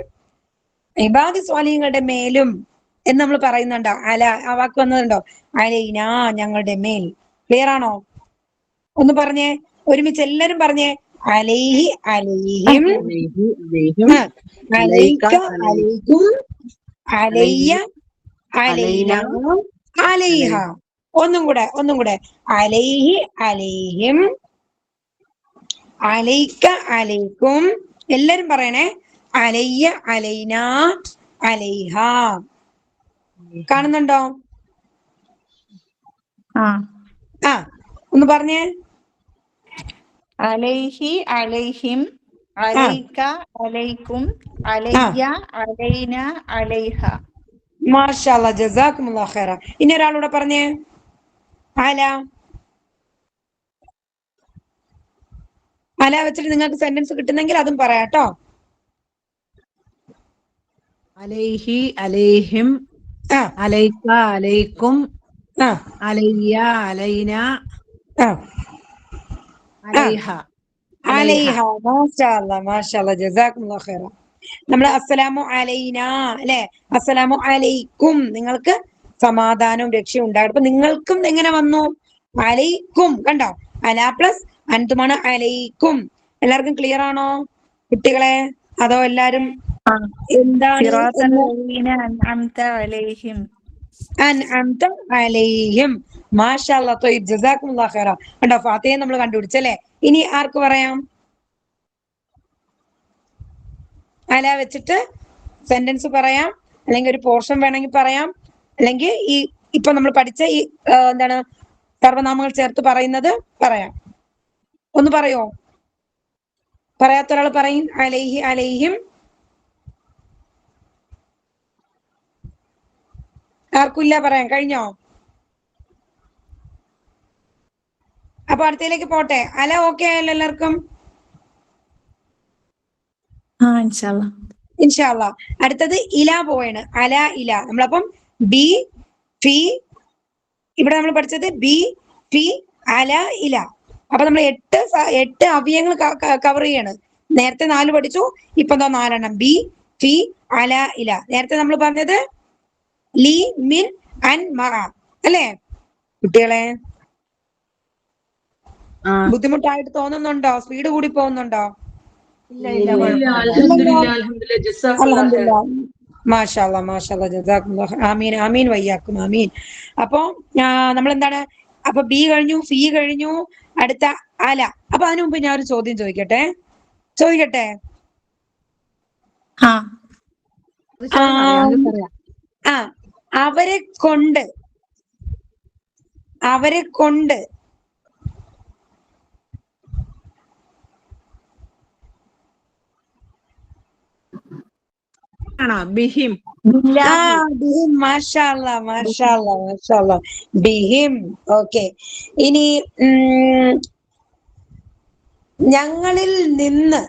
ഇബാദി സ്വാലിഹീങ്ങളുടെ മേലും എന്ന് നമ്മൾ പറയുന്നുണ്ടോ? അല, ആ വാക്ക് വന്നതുണ്ടോ? അലൈന, ഞങ്ങളുടെ മേൽ. ക്ലിയർ ആണോ? ഒന്ന് പറഞ്ഞേ, ഒരുമിച്ച് എല്ലാരും പറഞ്ഞേ. അലൈഹി, അലൈഹിം, ആ, അലൈക, അലൈക്കും, അലയ്യ, അലൈന, അലൈഹ. ഒന്നും കൂടെ, ഒന്നും കൂടെ. അലൈഹി, അലൈഹിം, അലൈക, അലൈക്കും, എല്ലാരും പറയണേ. അലയ്യ, അലൈന, അലൈഹ. കാണുന്നുണ്ടോ? ആ. ആ ഒന്ന് പറഞ്ഞേ. അലൈഹി അലൈഹിം, അലൈക അലൈക്കും, അലയ്യ അലൈന അലൈഹ. മാഷാഅല്ലാ ജസാക്കുമുല്ലാഹ് ഖൈറ. ഇനി ഒരാളൂടെ പറഞ്ഞേ. അല. അല വെച്ചിട്ട് നിങ്ങൾക്ക് സെന്റൻസ് കിട്ടുന്നെങ്കിൽ അതും പറയാട്ടോ. അലൈഹി അലൈഹിം, ആ അലൈക അലൈക്കും, ആ അലയ്യ അലൈന ആ അലൈഹ. അലൈഹ. മാഷാഅല്ലാ മാഷാഅല്ലാ ജസാക്കുമുല്ലാഹ് ഖൈറ. നമ്മൾ അസ്സലാമു അലൈന അല്ലെ? അസ്സലാമു അലൈക്കും, നിങ്ങൾക്ക് സമാധാനവും രക്ഷയും ഉണ്ടാകട്ടെ. അപ്പൊ നിങ്ങൾക്കും എങ്ങനെ വന്നു? അലൈക്കും. കണ്ടോ? അല പ്ലസ് അൻതുമാണ് അലൈക്കും. എല്ലാവർക്കും ക്ലിയർ ആണോ കുട്ടികളെ? അതോ എല്ലാരും എന്താണ് സിറാത്തൽ ലദീന അൻഅംത അലൈഹിം. അൻഅംത അലൈഹിം. മാഷാഅല്ലാ ത്വയ്യിബ് ജസാക്കുമുല്ലാഹ് ഖൈറ. കണ്ടോ? ഫാത്തിഹ നമ്മൾ കണ്ടുപിടിച്ചല്ലേ? ഇനി ആർക്ക് പറയാം? അല വെച്ചിട്ട് സെന്റൻസ് പറയാം, അല്ലെങ്കിൽ ഒരു പോർഷൻ വേണമെങ്കിൽ പറയാം, അല്ലെങ്കിൽ ഈ ഇപ്പൊ നമ്മൾ പഠിച്ച ഈ എന്താണ് സർവനാമങ്ങൾ ചേർത്ത് പറയുന്നത് പറയാം. ഒന്ന് പറയോ? പറയാത്ത ഒരാൾ പറയും. അലൈഹി, അലൈഹിം. ആർക്കില്ല പറയാൻ കഴിഞ്ഞോ? അപ്പൊ അടുത്തയിലേക്ക് പോട്ടെ. അല ഓക്കെ ആയല്ലോ എല്ലാവർക്കും? ആ ഇൻഷാ അല്ലാ. ഇൻഷാ അല്ലാ. അടുത്തത് ഇല പോവാണ്. അല, ഇല. നമ്മളപ്പം ബി ഫി, ഇവിടെ നമ്മൾ പഠിച്ചത് ബി ഫി അല ഇല. അപ്പൊ നമ്മൾ 8 അവയവങ്ങൾ കവർ ചെയ്യാണ്. നേരത്തെ 4 പഠിച്ചു, ഇപ്പൊ 4 ബി ഫി അല ഇല. നേരത്തെ നമ്മൾ പറഞ്ഞത് ലി മിൻ അൻ മഅ അല്ലേ കുട്ടികളെ? ബുദ്ധിമുട്ടായിട്ട് തോന്നുന്നുണ്ടോ? സ്പീഡ് കൂടി പോകുന്നുണ്ടോ? ഇല്ല ഇല്ല ഇല്ല, കുഴപ്പമില്ല. അൽഹംദുലില്ലാ, അൽഹംദുലില്ലാ, ജസാക്കല്ലാഹ് ഖൈർ. മാഷാഅല്ലാ മാഷാഅല്ലാ ജസാക്കുമുല്ലാഹ്. ആമീൻ ആമീൻ വയ്യാക്കും ആമീൻ. അപ്പൊ നമ്മൾ എന്താണ്, അപ്പൊ ബി കഴിഞ്ഞു, ഫി കഴിഞ്ഞു, അടുത്ത അല. അപ്പൊ അതിനു മുമ്പ് ഞാൻ ഒരു ചോദ്യം ചോദിക്കട്ടെ? അത് ചോദിച്ചോ, അറിയാമെങ്കിൽ പറയാം. ആ അവരെ കൊണ്ട് ആണോ? ബിഹിം. ബിഹിം. മാഷാഅല്ലാ മാഷാഅല്ലാ മാഷാഅല്ലാ ബിഹിം. ഓക്കെ. ഇനി ഞങ്ങളിൽ നിന്ന്.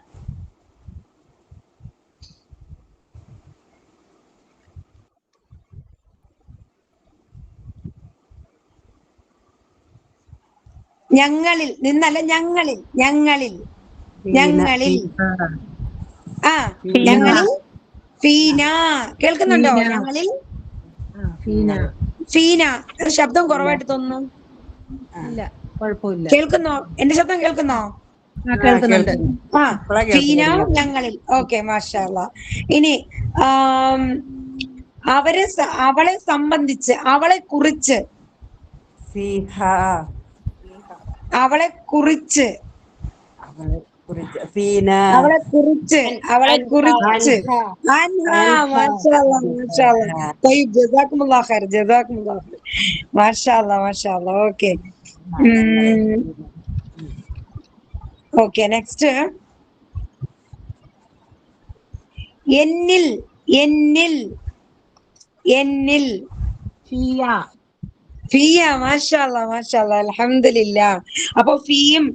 ഞങ്ങളിൽ നിന്നല്ല, ഞങ്ങളിൽ ഞങ്ങളിൽ ഫീന. കേൾക്കുന്നുണ്ടോ? ഫീന. ഞങ്ങളിൽ ഫീന. ഒരു ശബ്ദം കുറവായിട്ട് തോന്നുന്നു. ഇല്ല കുഴപ്പമില്ല. കേൾക്കുന്നോ? എന്റെ ശബ്ദം കേൾക്കുന്നോ? കേൾക്കുന്നുണ്ട്. ഫീന ഞങ്ങളിൽ. ഓക്കെ മാഷാഅല്ലാ. ഇനി അവളെ സംബന്ധിച്ച്, അവളെ കുറിച്ച്, അവളെ കുറിച്ച് ഓക്കെ. Okay next. എന്നിൽ ഫിയ. മാഷാഅല്ലാ മാഷാഅല്ലാ അൽഹംദുലില്ലാ. അപ്പൊ ഫീയും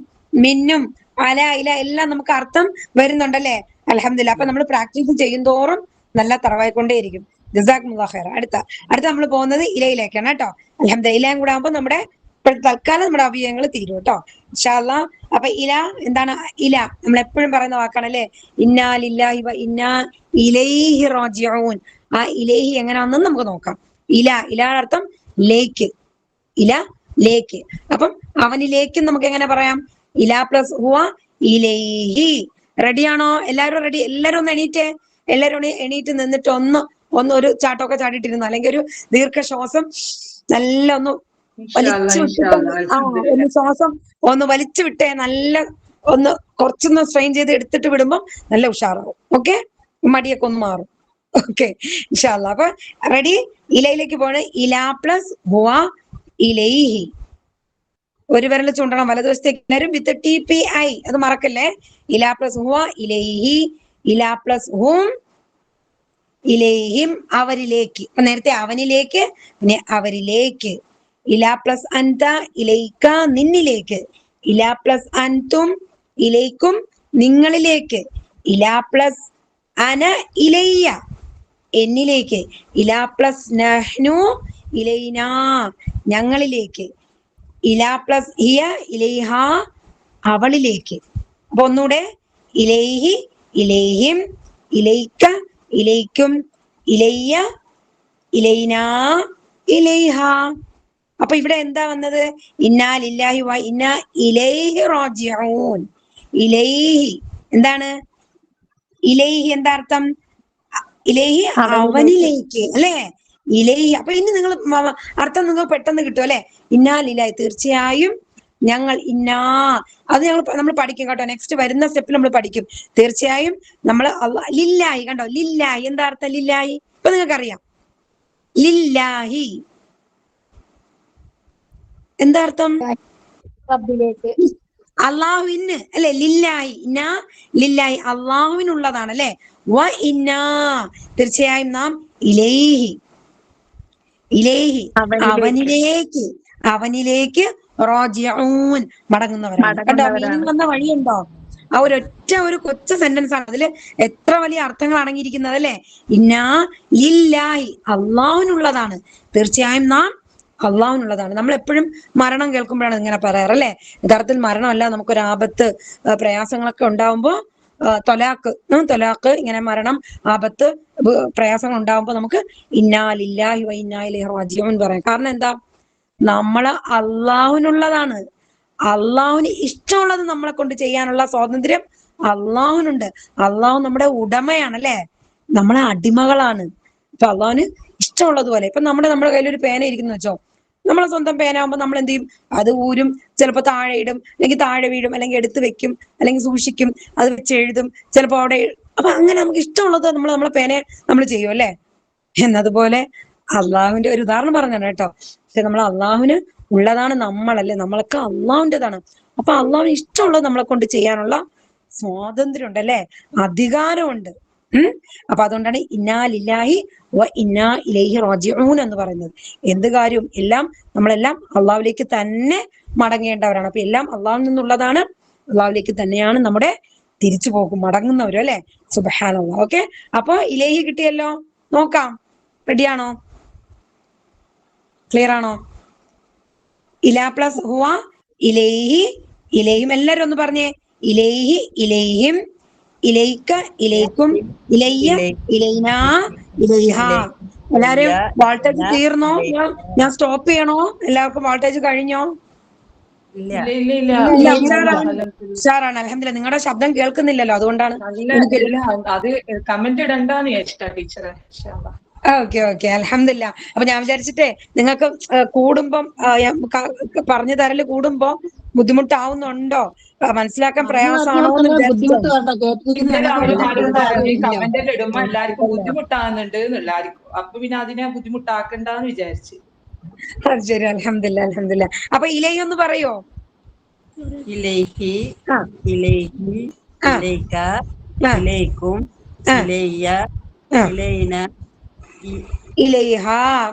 മിന്നും അല ഇല എല്ലാം നമുക്ക് അർത്ഥം വരുന്നുണ്ടല്ലേ? അൽഹംദുലില്ലാ. അപ്പൊ നമ്മൾ പ്രാക്ടീസ് ചെയ്യുന്തോറും നല്ല തറവായിക്കൊണ്ടേയിരിക്കും. ജസാക്കുമുല്ലാഹ് ഖൈർ. അടുത്ത നമ്മൾ പോകുന്നത് ഇലയിലേക്കാണ് കേട്ടോ. അൽഹംദുലില്ലാ. ഇലയും കൂടെ ആകുമ്പോൾ നമ്മുടെ തൽക്കാലം നമ്മുടെ അവയവങ്ങൾ തീരും കേട്ടോ ഇൻഷാ അല്ലാഹ്. അപ്പൊ ഇല എന്താണ്? ഇല നമ്മൾ എപ്പോഴും പറയുന്ന വാക്കാണല്ലേ, ഇന്നാ ലില്ലാഹി വ ഇന്നാ ഇലൈഹി റാജിഊൻ. ആ ഇലൈഹി എങ്ങനെയാണെന്ന് നമുക്ക് നോക്കാം. ഇല അർത്ഥം ലേക്ക്, ലേക്ക്. അപ്പം അവനിലേക്ക് നമുക്ക് എങ്ങനെ പറയാം? ഇല പ്ലസ് ഹുവ ഇലൈഹി. റെഡിയാണോ? എല്ലാവരും റെഡി? എല്ലാവരും ഒന്ന് എണീറ്റ്, എണീറ്റ് നിന്നിട്ട് ഒന്ന് ഒരു ചാട്ടമൊക്കെ ചാടിയിട്ടിരുന്നു, അല്ലെങ്കിൽ ഒരു ദീർഘശ്വാസം നല്ല ഒന്ന് വലിച്ചു വിട്ടിട്ട് ഒന്ന് ശ്വാസം ഒന്ന് വലിച്ചു വിട്ടേ, നല്ല ഒന്ന് കുറച്ചൊന്ന് സ്ട്രെയിൻ ചെയ്ത് എടുത്തിട്ട് വിടുമ്പോ നല്ല ഉഷാറാവും. ഓക്കെ, മടിയൊക്കെ ഒന്ന് മാറും. ഓക്കെ ഇൻഷാ അല്ലാഹ്. അപ്പൊ റെഡി? ഇലയിലേക്ക് പോണ്. ഇല പ്ലസ് ഹുവ ഇലൈഹി. ഒരു വിരൽ ചൂണ്ടണം വലതുവശത്തേക്ക് എല്ലാവരും വിത്ത് TPI. അത് മറക്കല്ലേ. ഇല പ്ലസ് ഹുവ ഇലൈഹി, ഇല പ്ലസ് ഹും ഇലൈഹിം. അവരിലേക്ക്. അപ്പൊ നേരത്തെ അവനിലേക്ക്, പിന്നെ അവരിലേക്ക്. ഇല പ്ലസ് അൻത ഇലൈക, നിന്നിലേക്ക്. ഇല പ്ലസ് അൻതും ഇലൈക്കും, നിങ്ങളിലേക്ക്. ഇല പ്ലസ് അന ഇലയ്യ, എന്നിലേക്ക്. ഇല പ്ലസ് നഹ്നു ഇലൈന, ഞങ്ങളിലേക്ക്. ഇല പ്ലസ് ഹിയ ഇലൈഹ, അവളിലേക്ക്. അപ്പൊ ഒന്നുകൂടെ. ഇലൈഹി ഇലൈഹിം ഇലൈക ഇലൈക്കും ഇലയ്യ ഇലൈന ഇലൈഹ. അപ്പൊ ഇവിടെ എന്താ വന്നത്? ഇന്നാ ലില്ലാഹി വ ഇന്നാ ഇലൈഹി റാജിഊൻ. ഇലൈഹി എന്താണ്? ഇലൈഹി എന്താ അർത്ഥം? ഇലൈഹി അവനിലേക്ക് അല്ലെ? ഇലൈഹി. അപ്പൊ ഇനി നിങ്ങൾ അർത്ഥം നിങ്ങൾ പെട്ടെന്ന് കിട്ടും അല്ലെ? ഇന്നാ ലില്ലാഹി, തീർച്ചയായും ഞങ്ങൾ. അത് നമ്മൾ പഠിക്കും കേട്ടോ. നെക്സ്റ്റ് വരുന്ന സ്റ്റെപ്പിൽ നമ്മൾ പഠിക്കും തീർച്ചയായും. നമ്മൾ ലില്ലാഹി കണ്ടോ? ലില്ലാഹി എന്താ അർത്ഥം? ലില്ലാഹി ഇപ്പൊ നിങ്ങൾക്കറിയാം. ലില്ലാഹി എന്താ അർത്ഥം? അള്ളാഹുവിന് അല്ലെ? ലില്ലാഹി. ഇന്നാ ലില്ലാഹി അള്ളാഹുവിനുള്ളതാണ് അല്ലെ? വ ഇന്നാ തീർച്ചയായും നാം ഇലൈഹി അവനിലേക്ക് റാജിഊൻ മടങ്ങുന്നവരാണ് കേട്ടോ. മീനിങ് വന്ന വഴിയുണ്ടോ? ആ ഒരൊറ്റ ഒരു കൊച്ചു സെന്റൻസ് ആണ്. അതില് എത്ര വലിയ അർത്ഥങ്ങൾ അടങ്ങിയിരിക്കുന്നത് അല്ലെ? ഇന്നാ ലില്ലാഹി അള്ളാഹുവിനുള്ളതാണ്, തീർച്ചയായും നാം അള്ളാഹുവിനുള്ളതാണ്. നമ്മൾ എപ്പോഴും മരണം കേൾക്കുമ്പോഴാണ് ഇങ്ങനെ പറയാറ് അല്ലെ? യഥാർത്ഥത്തിൽ മരണമല്ല, നമുക്കൊരു ആപത്ത് പ്രയാസങ്ങളൊക്കെ ഉണ്ടാവുമ്പോ തൊലാക്ക് ഇങ്ങനെ മരണം, ആപത്ത്, പ്രയാസങ്ങൾ ഉണ്ടാകുമ്പോൾ നമുക്ക് ഇന്നാ ലില്ലാഹി വ ഇന്നാ ഇലൈഹി റാജിഊൻ പറയാം. കാരണം എന്താ, നമ്മള് അള്ളാഹുവിനുള്ളതാണ്. അള്ളാഹുവിന് ഇഷ്ടമുള്ളത് നമ്മളെ കൊണ്ട് ചെയ്യാനുള്ള സ്വാതന്ത്ര്യം അള്ളാഹുവിനുണ്ട്. അള്ളാഹു നമ്മുടെ ഉടമയാണ്, അല്ലെ? നമ്മളെ അടിമകളാണ്. ഇപ്പൊ അള്ളാഹുവിന് ഇഷ്ടമുള്ളതുപോലെ ഇപ്പൊ നമ്മുടെ കയ്യിൽ ഒരു പേന ഇരിക്കുന്നു വെച്ചോ, നമ്മളെ സ്വന്തം പേനാകുമ്പോൾ നമ്മൾ എന്ത് ചെയ്യും, അത് ഊരും, ചിലപ്പോൾ താഴെ ഇടും, അല്ലെങ്കിൽ താഴെ വീഴും, അല്ലെങ്കിൽ എടുത്ത് വെക്കും, അല്ലെങ്കിൽ സൂക്ഷിക്കും, അത് വെച്ച് എഴുതും, ചിലപ്പോൾ അവിടെ. അപ്പൊ അങ്ങനെ നമുക്ക് ഇഷ്ടമുള്ളത് നമ്മളെ പേന നമ്മൾ ചെയ്യും, അല്ലെ? എന്നതുപോലെ അള്ളാഹുവിന്റെ ഒരു ഉദാഹരണം പറഞ്ഞാണ് കേട്ടോ. പക്ഷെ നമ്മൾ അള്ളാഹുവിന് ഉള്ളതാണ് നമ്മളല്ലേ, നമ്മളൊക്കെ അള്ളാഹുവിൻ്റെതാണ്. അപ്പൊ അള്ളാഹുവിന് ഇഷ്ടമുള്ളത് നമ്മളെ കൊണ്ട് ചെയ്യാനുള്ള സ്വാതന്ത്ര്യം ഉണ്ട്, അല്ലെ? അധികാരമുണ്ട്. അപ്പൊ അതുകൊണ്ടാണ് ഇന്നാ ലില്ലാഹി വ ഇന്നാ ഇലൈഹി റാജിഊൻ എന്ന് പറയുന്നത്. എന്ത് കാര്യവും എല്ലാം നമ്മളെല്ലാം അള്ളാഹുവിലേക്ക് തന്നെ മടങ്ങേണ്ടവരാണ്. അപ്പൊ എല്ലാം അള്ളാഹുവിൽ നിന്നുള്ളതാണ്, അള്ളാഹുവിലേക്ക് തന്നെയാണ് നമ്മുടെ തിരിച്ചു പോകും മടങ്ങുന്നവരും, അല്ലെ? സുബ്ഹാനല്ലാഹ്. ഓക്കെ, അപ്പൊ ഇലൈഹി കിട്ടിയല്ലോ. നോക്കാം, റെഡിയാണോ? ക്ലിയർ ആണോ? ഇലാ പ്ലസ് ഹുവ, ഇലൈഹി, ഇലൈഹിം. എല്ലാരും ഒന്ന് പറഞ്ഞേ, ഇലൈഹി, ഇലൈഹിം, ഇലൈക, ഇലൈക്കും, ഇലയ്യ, ഇലൈനാ, ഇലൈഹ. എല്ലാരും വോൾട്ടേജ് തീർന്നോ? ഞാൻ സ്റ്റോപ്പ് ചെയ്യണോ? എല്ലാവർക്കും വോൾട്ടേജ് കഴിഞ്ഞോ? ഉഷാറാണ്, അൽഹംദുലില്ലാഹ്. നിങ്ങളുടെ ശബ്ദം കേൾക്കുന്നില്ലല്ലോ, അതുകൊണ്ടാണ്. അത് കമന്റ് ഇടണ്ടാന്ന് വെച്ചിട്ടാ ടീച്ചറെ. ഓക്കെ, അൽഹംദുലില്ലാഹ്. അപ്പൊ ഞാൻ വിചാരിച്ചിട്ടേ നിങ്ങൾക്ക് കൂടുമ്പം പറഞ്ഞു തരല് കൂടുമ്പോ ബുദ്ധിമുട്ടാവുന്നുണ്ടോ, മനസ്സിലാക്കാൻ പ്രയാസമാണോ എന്ന് വിചാരിച്ചോ. കമന്റ് ഇടുമ്പോ എല്ലാവർക്കും ബുദ്ധിമുട്ടാകുന്നുണ്ട് എല്ലാവർക്കും, അപ്പൊ പിന്നെ അതിനെ ബുദ്ധിമുട്ടാക്കണ്ടെന്ന് വിചാരിച്ചു. അത് ശരി, അൽഹംദുലില്ലാഹ്. അപ്പൊ ഇലൈഹി ഒന്ന് പറയോ? ഇലൈഹി, ഇലൈഹി, ഇലൈക, ഇലൈക്കും, ഇലയ്യ, ഇലൈന, ഇലൈഹ.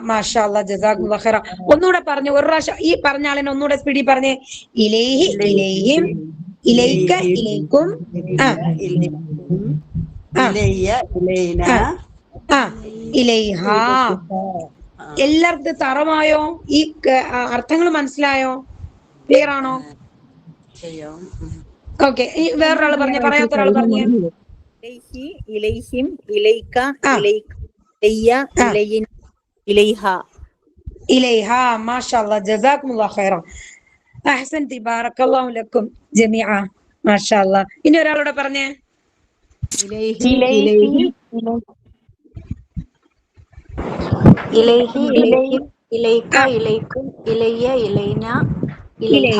മാഷാ അല്ലാഹ്, ജസാക്കുമുല്ലാഹ് ഖൈറ. ഒന്നുകൂടെ പറഞ്ഞു, ഒരു പ്രാവശ്യം ഈ പറഞ്ഞ ആളിനെ ഒന്നുകൂടെ സ്പീഡിൽ പറഞ്ഞേ. ഇലൈഹി, ഇലൈഹിം, ഇലൈക, ഇലൈക്കും, ഇലയ്യ, ഇലൈന, ഇലൈഹ. എല്ലാവർക്കും തറമായോ? ഈ അർത്ഥങ്ങൾ മനസ്സിലായോ? ക്ലിയർ ആണോ? ഓക്കെ, വേറൊരാള് പറഞ്ഞേ, പറയാത്ത ഒരാൾ പറഞ്ഞേ. ഇലൈഹിം, ഇലൈക, ഇലൈക, ഇലയ്യ, ഇലൈന, ഇലൈഹ. ഇലൈഹ. മാഷാ അല്ലാഹ്, ജസാക്കുമുല്ലാഹ് ഖൈറ. അഹ്സൻതി, ബാറക്കല്ലാഹു ലക്കും ജമീഅ. മാഷാ അല്ലാഹ്. ഇനി ഒരാളോട് പറഞ്ഞേ. ഇലൈഹി, ഇലൈഹിം, ഇലൈഹി, ഇലൈഹിം, ഇലൈക, ഇലൈക്കും, ഇലയ്യ, ഇലൈന, ഇലൈഹ.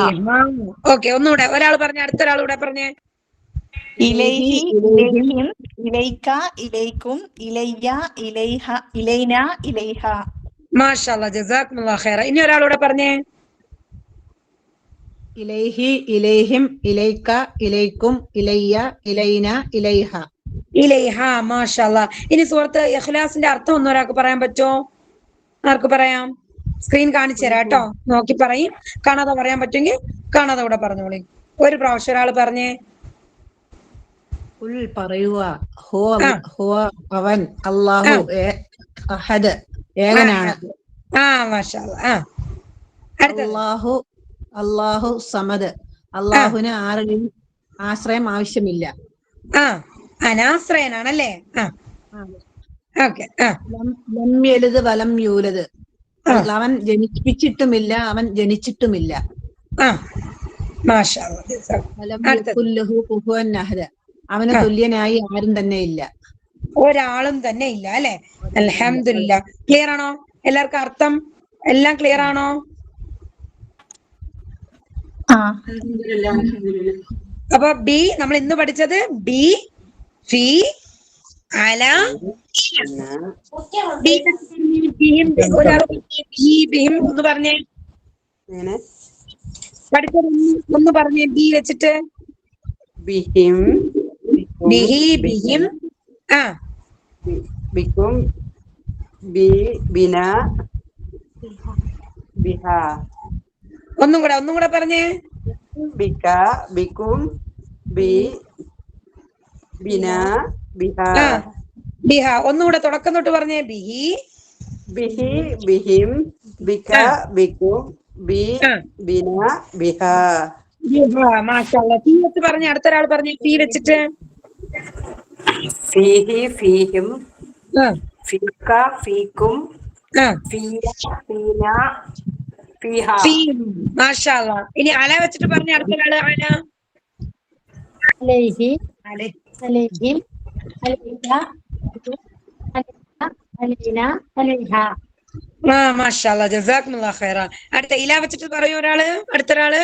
ഓക്കെ, ഒന്നുകൂടെ ഒരാൾ പറഞ്ഞേ, അടുത്ത ഒരാളൂടെ പറഞ്ഞേ. ഇലൈഹി, ഇലൈഹിം, ഇലൈക, ഇലൈക്കും, ഇലയ്യ, ഇലൈഹ, ഇലൈന, ഇലൈഹ. മാഷാ അല്ലാഹ്, ജസാക്കുമുല്ലാഹ് ഖൈറ. ഇനി ഒരാളൂടെ പറഞ്ഞേ. ഇലൈഹി, ഇലൈഹിം, ഇലൈക, ഇലൈക്കും, ഇലയ്യ, ഇലൈന, ഇലൈഹ. ഇലൈഹ. മാഷാ അല്ലാഹ്. ഇനി സൂറത്ത് ഇഖ്ലാസിന്റെ അർത്ഥം ഒന്നൊരാൾക്ക് പറയാൻ പറ്റുമോ? ആർക്ക് പറയാം? സ്ക്രീൻ കാണിച്ചു തരാം കേട്ടോ, നോക്കി പറയും. കാണാതെ പറയാൻ പറ്റുമെങ്കിൽ കാണാതെ കൂടെ പറഞ്ഞോളി. ഒരു പ്രാവശ്യം ഒരാൾ പറഞ്ഞേ. പറയുക, ഹുവ അവൻ, അല്ലാഹു അഹദ് ഏകനാണ്. മാഷാ അല്ലാഹ്. അല്ലാഹു, അല്ലാഹു സമദ്, അല്ലാഹുവിന് ആരുടെയും ആശ്രയം ആവശ്യമില്ല. അനാശ്രയനാണല്ലേ? ഓക്കെ. ലം യലിദ് വലം യൂലദ്, അവൻ ജനിപ്പിച്ചിട്ടുമില്ല, അവൻ ജനിച്ചിട്ടുമില്ല. മാഷാ അല്ലാഹ്. വലം യകുൽ ലഹു കുഫുവൻ അഹദ്, അവന് തുല്യനായി ആരും തന്നെ ഇല്ല, ഒരാളും തന്നെ ഇല്ല, അല്ലെ? അൽഹംദുലില്ലാഹ്. ക്ലിയർ ആണോ എല്ലാവർക്കും? അർത്ഥം എല്ലാം ക്ലിയർ ആണോ? അപ്പൊ ബി നമ്മൾ ഇന്ന് പഠിച്ചത് ബി, ഫി, അല, ഒന്ന് പറഞ്ഞേ. പഠിച്ചത് ഒന്ന് പറഞ്ഞേ, ബി വെച്ചിട്ട്. ബിഹിം, ബിഹി, ബിഹിം, ബിക്കും, ബിന, ബിഹ. ഒന്നും കൂടെ പറഞ്ഞേ. ബിക, ബിക്കും, ബിന, ബിഹ. ബിഹ. ഒന്നുകൂടെ തുടക്കം തൊട്ട് പറഞ്ഞേ. ബിഹി, ബിഹി, ബിഹിം, ബിക, ബിക്കും, ബിന, ബിഹ. മാഷാ അല്ലാഹ്. ഫീ വെച്ച് പറഞ്ഞേ, അടുത്ത ഒരാൾ പറഞ്ഞേ ഫീ വെച്ചിട്ട്. ഫീഹി ഫീഹിം ആ ഫീക ഫീക്കും ആ ഫീയ ഫീന ഫീഹ. മാഷാ അല്ലാ. ഇനി അല വെച്ചിട്ട് പറഞ്ഞ അടുത്ത ഒരാള് അല. عليه അലെ. عليهم عليك علينا علينا عليها മാഷാ അല്ലാ, ജസാക്കുമുല്ലാഹ് ഖൈറ. അടുത്ത ഇല വെച്ചിട്ട് പറയൂ ഒരാള്, അടുത്തൊരാള്.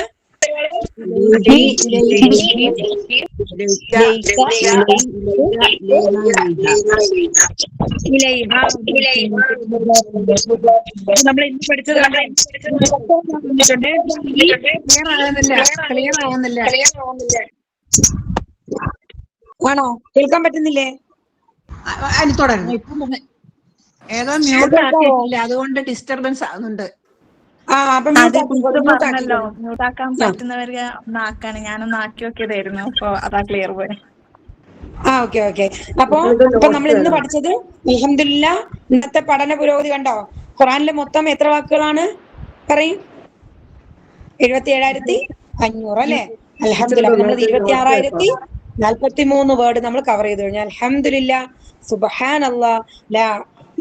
നമ്മൾ ഇന്ന് പഠിച്ചത് ക്ലിയർ ആവുന്നില്ല. ആണോ? കേൾക്കാൻ പറ്റുന്നില്ലേ? തുടങ്ങി. ഏതോ മ്യൂട്ട് ആക്കിയിട്ടില്ല, അതുകൊണ്ട് ഡിസ്റ്റർബൻസ് ആകുന്നുണ്ട്. അപ്പൊ അത് ടീച്ചർ പറഞ്ഞല്ലോ മ്യൂട്ടാക്കാൻ പറ്റുന്നവർക്ക് ഒന്ന് ആക്കാണ്. ഞാനൊന്ന് ആക്കി നോക്കിയതായിരുന്നു, അപ്പൊ അതാ ക്ലിയർ പോയി. Okay okay. അപ്പൊ നമ്മൾ ഇന്ന് പഠിച്ചത് അൽഹംദുലില്ലാഹ് ഇന്നത്തെ പഠന പുരോഗതി കണ്ടോ? ഖുറാനിലെ മൊത്തം എത്ര വാക്കുകളാണ് പറയും? 77,500 അല്ലെ? അൽഹംദുലില്ലാഹ്. അപ്പൊ നമ്മൾ 26,043 വേർഡ് നമ്മൾ കവർ ചെയ്ത് കഴിഞ്ഞു. അൽഹംദുലില്ലാഹ്, സുബ്ഹാനല്ലാഹ്,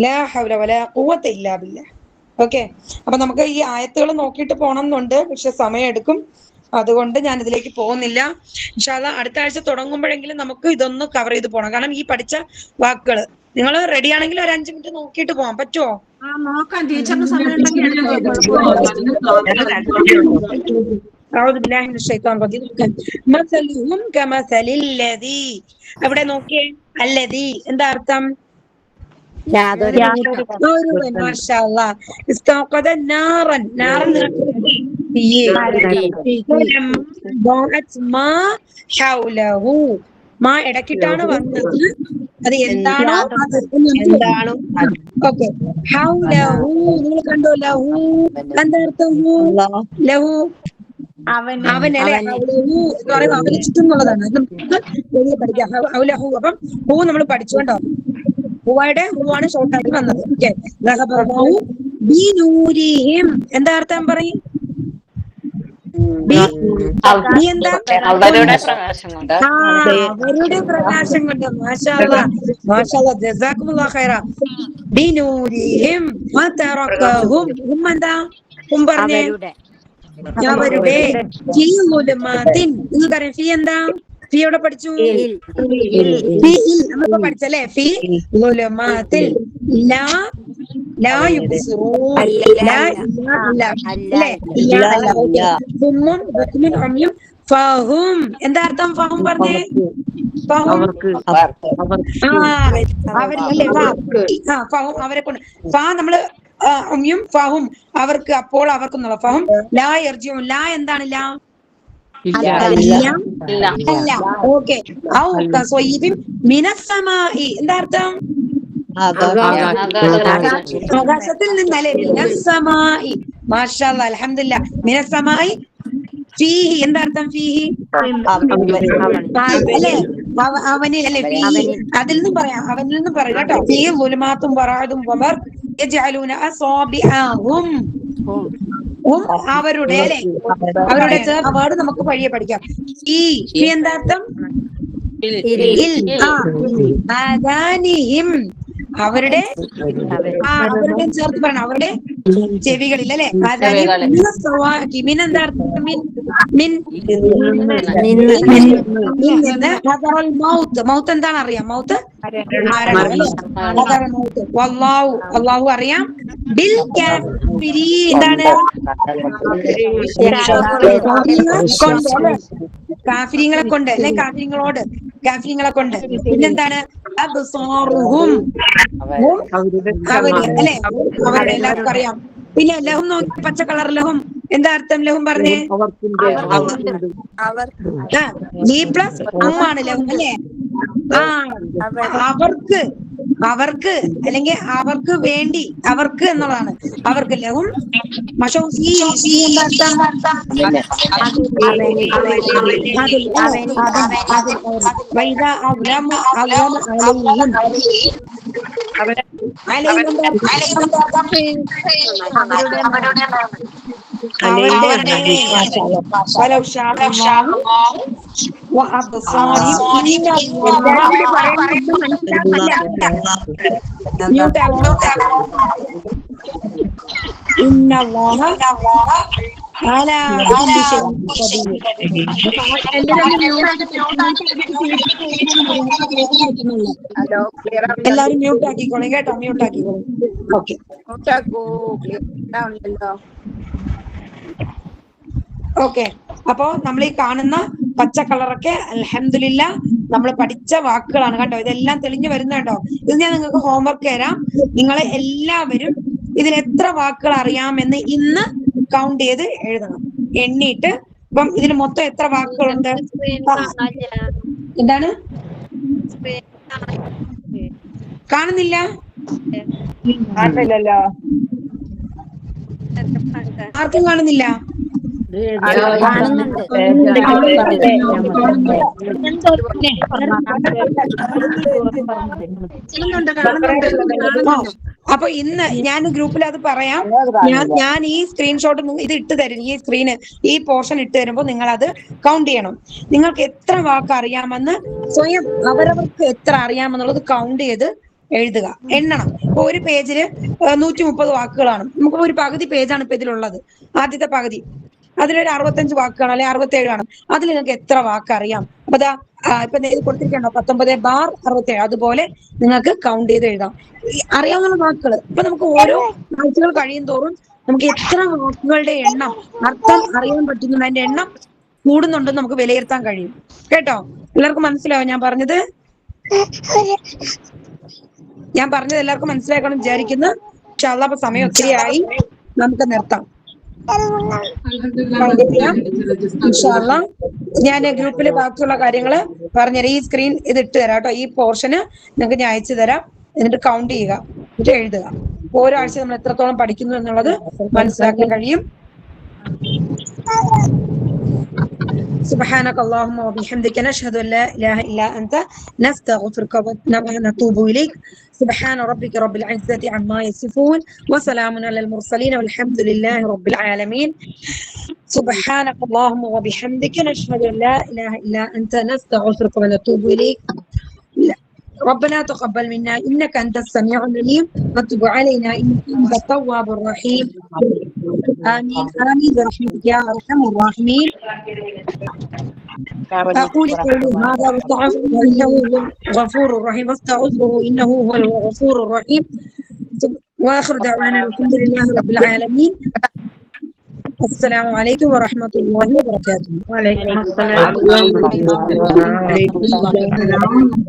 ലാ ഹൗല വലാ ഖുവത ഇല്ലാ ബില്ലാഹ്. ഓക്കെ. അപ്പൊ നമുക്ക് ഈ ആയത്തുകൾ നോക്കിയിട്ട് പോണം എന്നുണ്ട്, പക്ഷെ സമയം എടുക്കും. അതുകൊണ്ട് ഞാൻ ഇതിലേക്ക് പോകുന്നില്ല. ഇൻഷാ അല്ലാഹ് അടുത്ത ആഴ്ച തുടങ്ങുമ്പോഴെങ്കിലും നമുക്ക് ഇതൊന്ന് കവർ ചെയ്ത് പോകണം. കാരണം ഈ പഠിച്ച വാക്കുകൾ നിങ്ങൾ റെഡി ആണെങ്കിൽ ഒരു 5 മിനിറ്റ് നോക്കിയിട്ട് പോകാൻ പറ്റുമോ? നോക്കാം, ടീച്ചറിന് സമയം ഉണ്ടെങ്കിൽ അവിടെ നോക്കിയേ, അല്ലദീ എന്താ അർത്ഥം? ഇടക്കിട്ടാണ് വന്നത്. അത് എന്താണോ ഓക്കെ. ഹൗലഹു നിങ്ങൾ കണ്ടോ? ലഹു എന്താ അർത്ഥം? ലഹു അവനല്ലേ? ഹൗലഹു എന്ന് പറയുന്നത് അവന് ചുറ്റും എന്നുള്ളതാണ്. നമുക്ക് പഠിക്കാം ഹൗലഹു. അപ്പം ഹൂ നമ്മൾ പഠിച്ചുകൊണ്ടോ, ഹുവയുടെ ഹൂവാണ് ഷോർട്ടായിട്ട് വന്നത്. ഓക്കെ. എന്താ അർത്ഥം പറയും? എന്താ? അവരുടെ പ്രകാശം കൊണ്ട്. അവരുടെ പ്രകാശം കൊണ്ട്. മാഷാ അല്ലാഹ്, മാഷാ അല്ലാഹ്, ജസാക്കുമുല്ലാഹ് ഖൈറ. ബിനൂരിഹിം വതറകഹും. എന്താ പറഞ്ഞേ? അവരുടെ ഫീ ളുലുമാത്തിൻ. നിങ്ങൾക്കറിയാം ഫീ എന്താ? ഫീ എവിടെ പഠിച്ചു? നമ്മളിപ്പോ പഠിച്ചല്ലേ? ഫീ ളുലുമാത്തിൽ ലാ യുബ്സിറൂൻ. ഫഹും എന്താ അർത്ഥം? ഫഹും പറഞ്ഞേ. ഫഹും അവരില്ലേ? ഫഹും അവരെ കൊണ്ട്. ഫാ നമ്മള് ഉമ്യും ഫഹും അവർക്ക്, അപ്പോൾ അവർക്കെന്നുള്ള ഫഹും. ലാ യർജിഉൻ. ലാ എന്താണ്? ലാ അല്ല. ഓക്കെ. ഔ കസ്വയ്യിബിൻ മിനസ്സമാഇ. എന്താ അർത്ഥം? ആകാശത്തിൽ നിന്നല്ലേ? മിനസ്സമായി. മാഷാ അല്ലാഹ്, അൽഹംദുലില്ലാഹ്. മിനസ്സമായി ഫീഹി. എന്താ അർത്ഥം? ഫീഹി അല്ലേ? അവനിൽ അല്ലെ? ഫീഹി. അതിൽ നിന്നും പറയാം, അവനിൽ നിന്നും പറയാം കേട്ടോ. ഫീഹി ളുലുമാത്തും വറഅദും വബർഖ് യജ്അലൂന അസാബിഅഹും. അവരുടെ അല്ലെ? അവരുടെ വേർഡ് നമുക്ക് വഴിയെ പഠിക്കാം. ഈ എന്താ അർത്ഥം? ആദാനിഹിം. അവരുടെ ചേർത്ത് പറയണം, അവരുടെ ചെവികളിൽ അല്ലെ? മിനെന്താ അർത്ഥം? മൗത്ത് എന്താണ് അറിയാം? മൗത്ത് അല്ലാഹു അറിയാം. ബിൽ കാഫിരീൻ എന്താണ്? കാഫിരീങ്ങളെ കൊണ്ട് അല്ലെ? കാഫിരീങ്ങളെ കൊണ്ട്. പിന്നെന്താണ്? അബ്സാറുഹും. അവര് അല്ലെ? അവരുടെ എല്ലാവർക്കും അറിയാം. പിന്നെ ലഹും നോക്കി, പച്ച കളർ ലഹും. എന്താ അർത്ഥം? ലഹും പറഞ്ഞേ. ബി പ്ലസ് ആണ് ലഹും അല്ലെ? അവർക്ക് അല്ലെങ്കിൽ അവർക്ക് വേണ്ടി, അവർക്ക് എന്നുള്ളതാണ്. അവർക്ക് ലഹും وأبصارهم إن الله على كل شيء എല്ലാരും മ്യൂട്ട് ആക്കിക്കോളെ കേട്ടോ, മ്യൂട്ട് ആക്കിക്കോളെ. Okay okay. അപ്പോ നമ്മൾ ഈ കാണുന്ന പച്ച കളറൊക്കെ അൽഹംദുലില്ലാ നമ്മൾ പഠിച്ച വാക്കുകളാണ് കേട്ടോ. ഇതെല്ലാം തെളിഞ്ഞു വരുന്നുണ്ടോ? ഇത് ഞാൻ നിങ്ങൾക്ക് ഹോംവർക്ക് തരാം. നിങ്ങളെ എല്ലാവരും ഇതിൽ എത്ര വാക്കുകൾ അറിയാമെന്ന് ഇന്ന് കൗണ്ട് ചെയ്ത് എഴുതണം, എണ്ണിയിട്ട്. ഇപ്പം ഇതിൽ മൊത്തം എത്ര വാക്കുകളുണ്ട്? എന്താണ് കാണുന്നില്ല? ആർക്കും കാണുന്നില്ല? അപ്പൊ ഇന്ന് ഞാൻ ഗ്രൂപ്പിൽ അത് പറയാം. ഞാൻ ഈ സ്ക്രീൻഷോട്ട് ഇത് ഇട്ട് തരും, ഈ സ്ക്രീന് ഈ പോർഷൻ ഇട്ട് തരുമ്പോൾ നിങ്ങൾ അത് കൗണ്ട് ചെയ്യണം. നിങ്ങൾക്ക് എത്ര വാക്ക് അറിയാമെന്ന് സ്വയം അവരവർക്ക് എത്ര അറിയാമെന്നുള്ളത് കൗണ്ട് ചെയ്ത് എഴുതുക, എണ്ണണം. ഇപ്പൊ ഒരു പേജില് 130 വാക്കുകളാണ്. നമുക്ക് ഒരു പകുതി പേജാണ് ഇപ്പൊ ഇതിലുള്ളത്, ആദ്യത്തെ പകുതി. അതിലൊരു 65 വാക്കാണ് അല്ലെങ്കിൽ 67 ആണ്. അതിൽ നിങ്ങൾക്ക് എത്ര വാക്ക് അറിയാം? അപ്പൊ ഇപ്പൊ കൊടുത്തിരിക്കണോ 19/67. അതുപോലെ നിങ്ങൾക്ക് കൗണ്ട് ചെയ്ത് എഴുതാം അറിയാവുന്ന വാക്കുകൾ. ഇപ്പൊ നമുക്ക് ഓരോ ആഴ്ചകൾ കഴിയും തോറും നമുക്ക് എത്ര വാക്കുകളുടെ എണ്ണം, അർത്ഥം അറിയാൻ പറ്റുന്നുണ്ട്, അതിന്റെ എണ്ണം കൂടുന്നുണ്ടെന്ന് നമുക്ക് വിലയിരുത്താൻ കഴിയും കേട്ടോ. എല്ലാവർക്കും മനസ്സിലാവും ഞാൻ പറഞ്ഞത്? എല്ലാവർക്കും മനസ്സിലാക്കണം വിചാരിക്കുന്നു. ഇൻഷാ അല്ലാഹ് അപ്പൊ സമയം ഒത്തിരി ആയി, നമുക്ക് നിർത്താം. ഇൻഷാ അല്ലാഹ് ഞാൻ ഗ്രൂപ്പില് ബാക്കിയുള്ള കാര്യങ്ങള് പറഞ്ഞുതരാം. ഈ സ്ക്രീൻ ഇത് ഇട്ട് തരാം കേട്ടോ. ഈ പോർഷന് നിങ്ങൾക്ക് ഞാൻ അയച്ചു തരാം. എന്നിട്ട് കൗണ്ട് ചെയ്യുക, എന്നിട്ട് എഴുതുക. ഓരോ ആഴ്ച നമ്മൾ എത്രത്തോളം പഠിക്കുന്നു എന്നുള്ളത് മനസ്സിലാക്കാൻ കഴിയും. سبحانك اللهم وبحمدك نشهد أن لا إله إلا أنت نستغفرك ونتوب إليك. سبحان ربك رب العزة عما يصفون وسلام على المرسلين والحمد لله رب العالمين. سبحانك اللهم وبحمدك نشهد أن لا إله إلا أنت نستغفرك ونتوب إليك. ربنا تقبل منا إنك أنت السميع العليم وتب علينا إنك أنت التواب الرحيم. آمين آمين برحمتك يا أرحم الراحمين. أقول قولي هذا واستغفره إنه هو الغفور الرحيم، واستغفره إنه هو الغفور الرحيم. وآخر دعوانا الحمد لله رب العالمين. السلام عليكم ورحمة الله وبركاته. وعليكم السلام.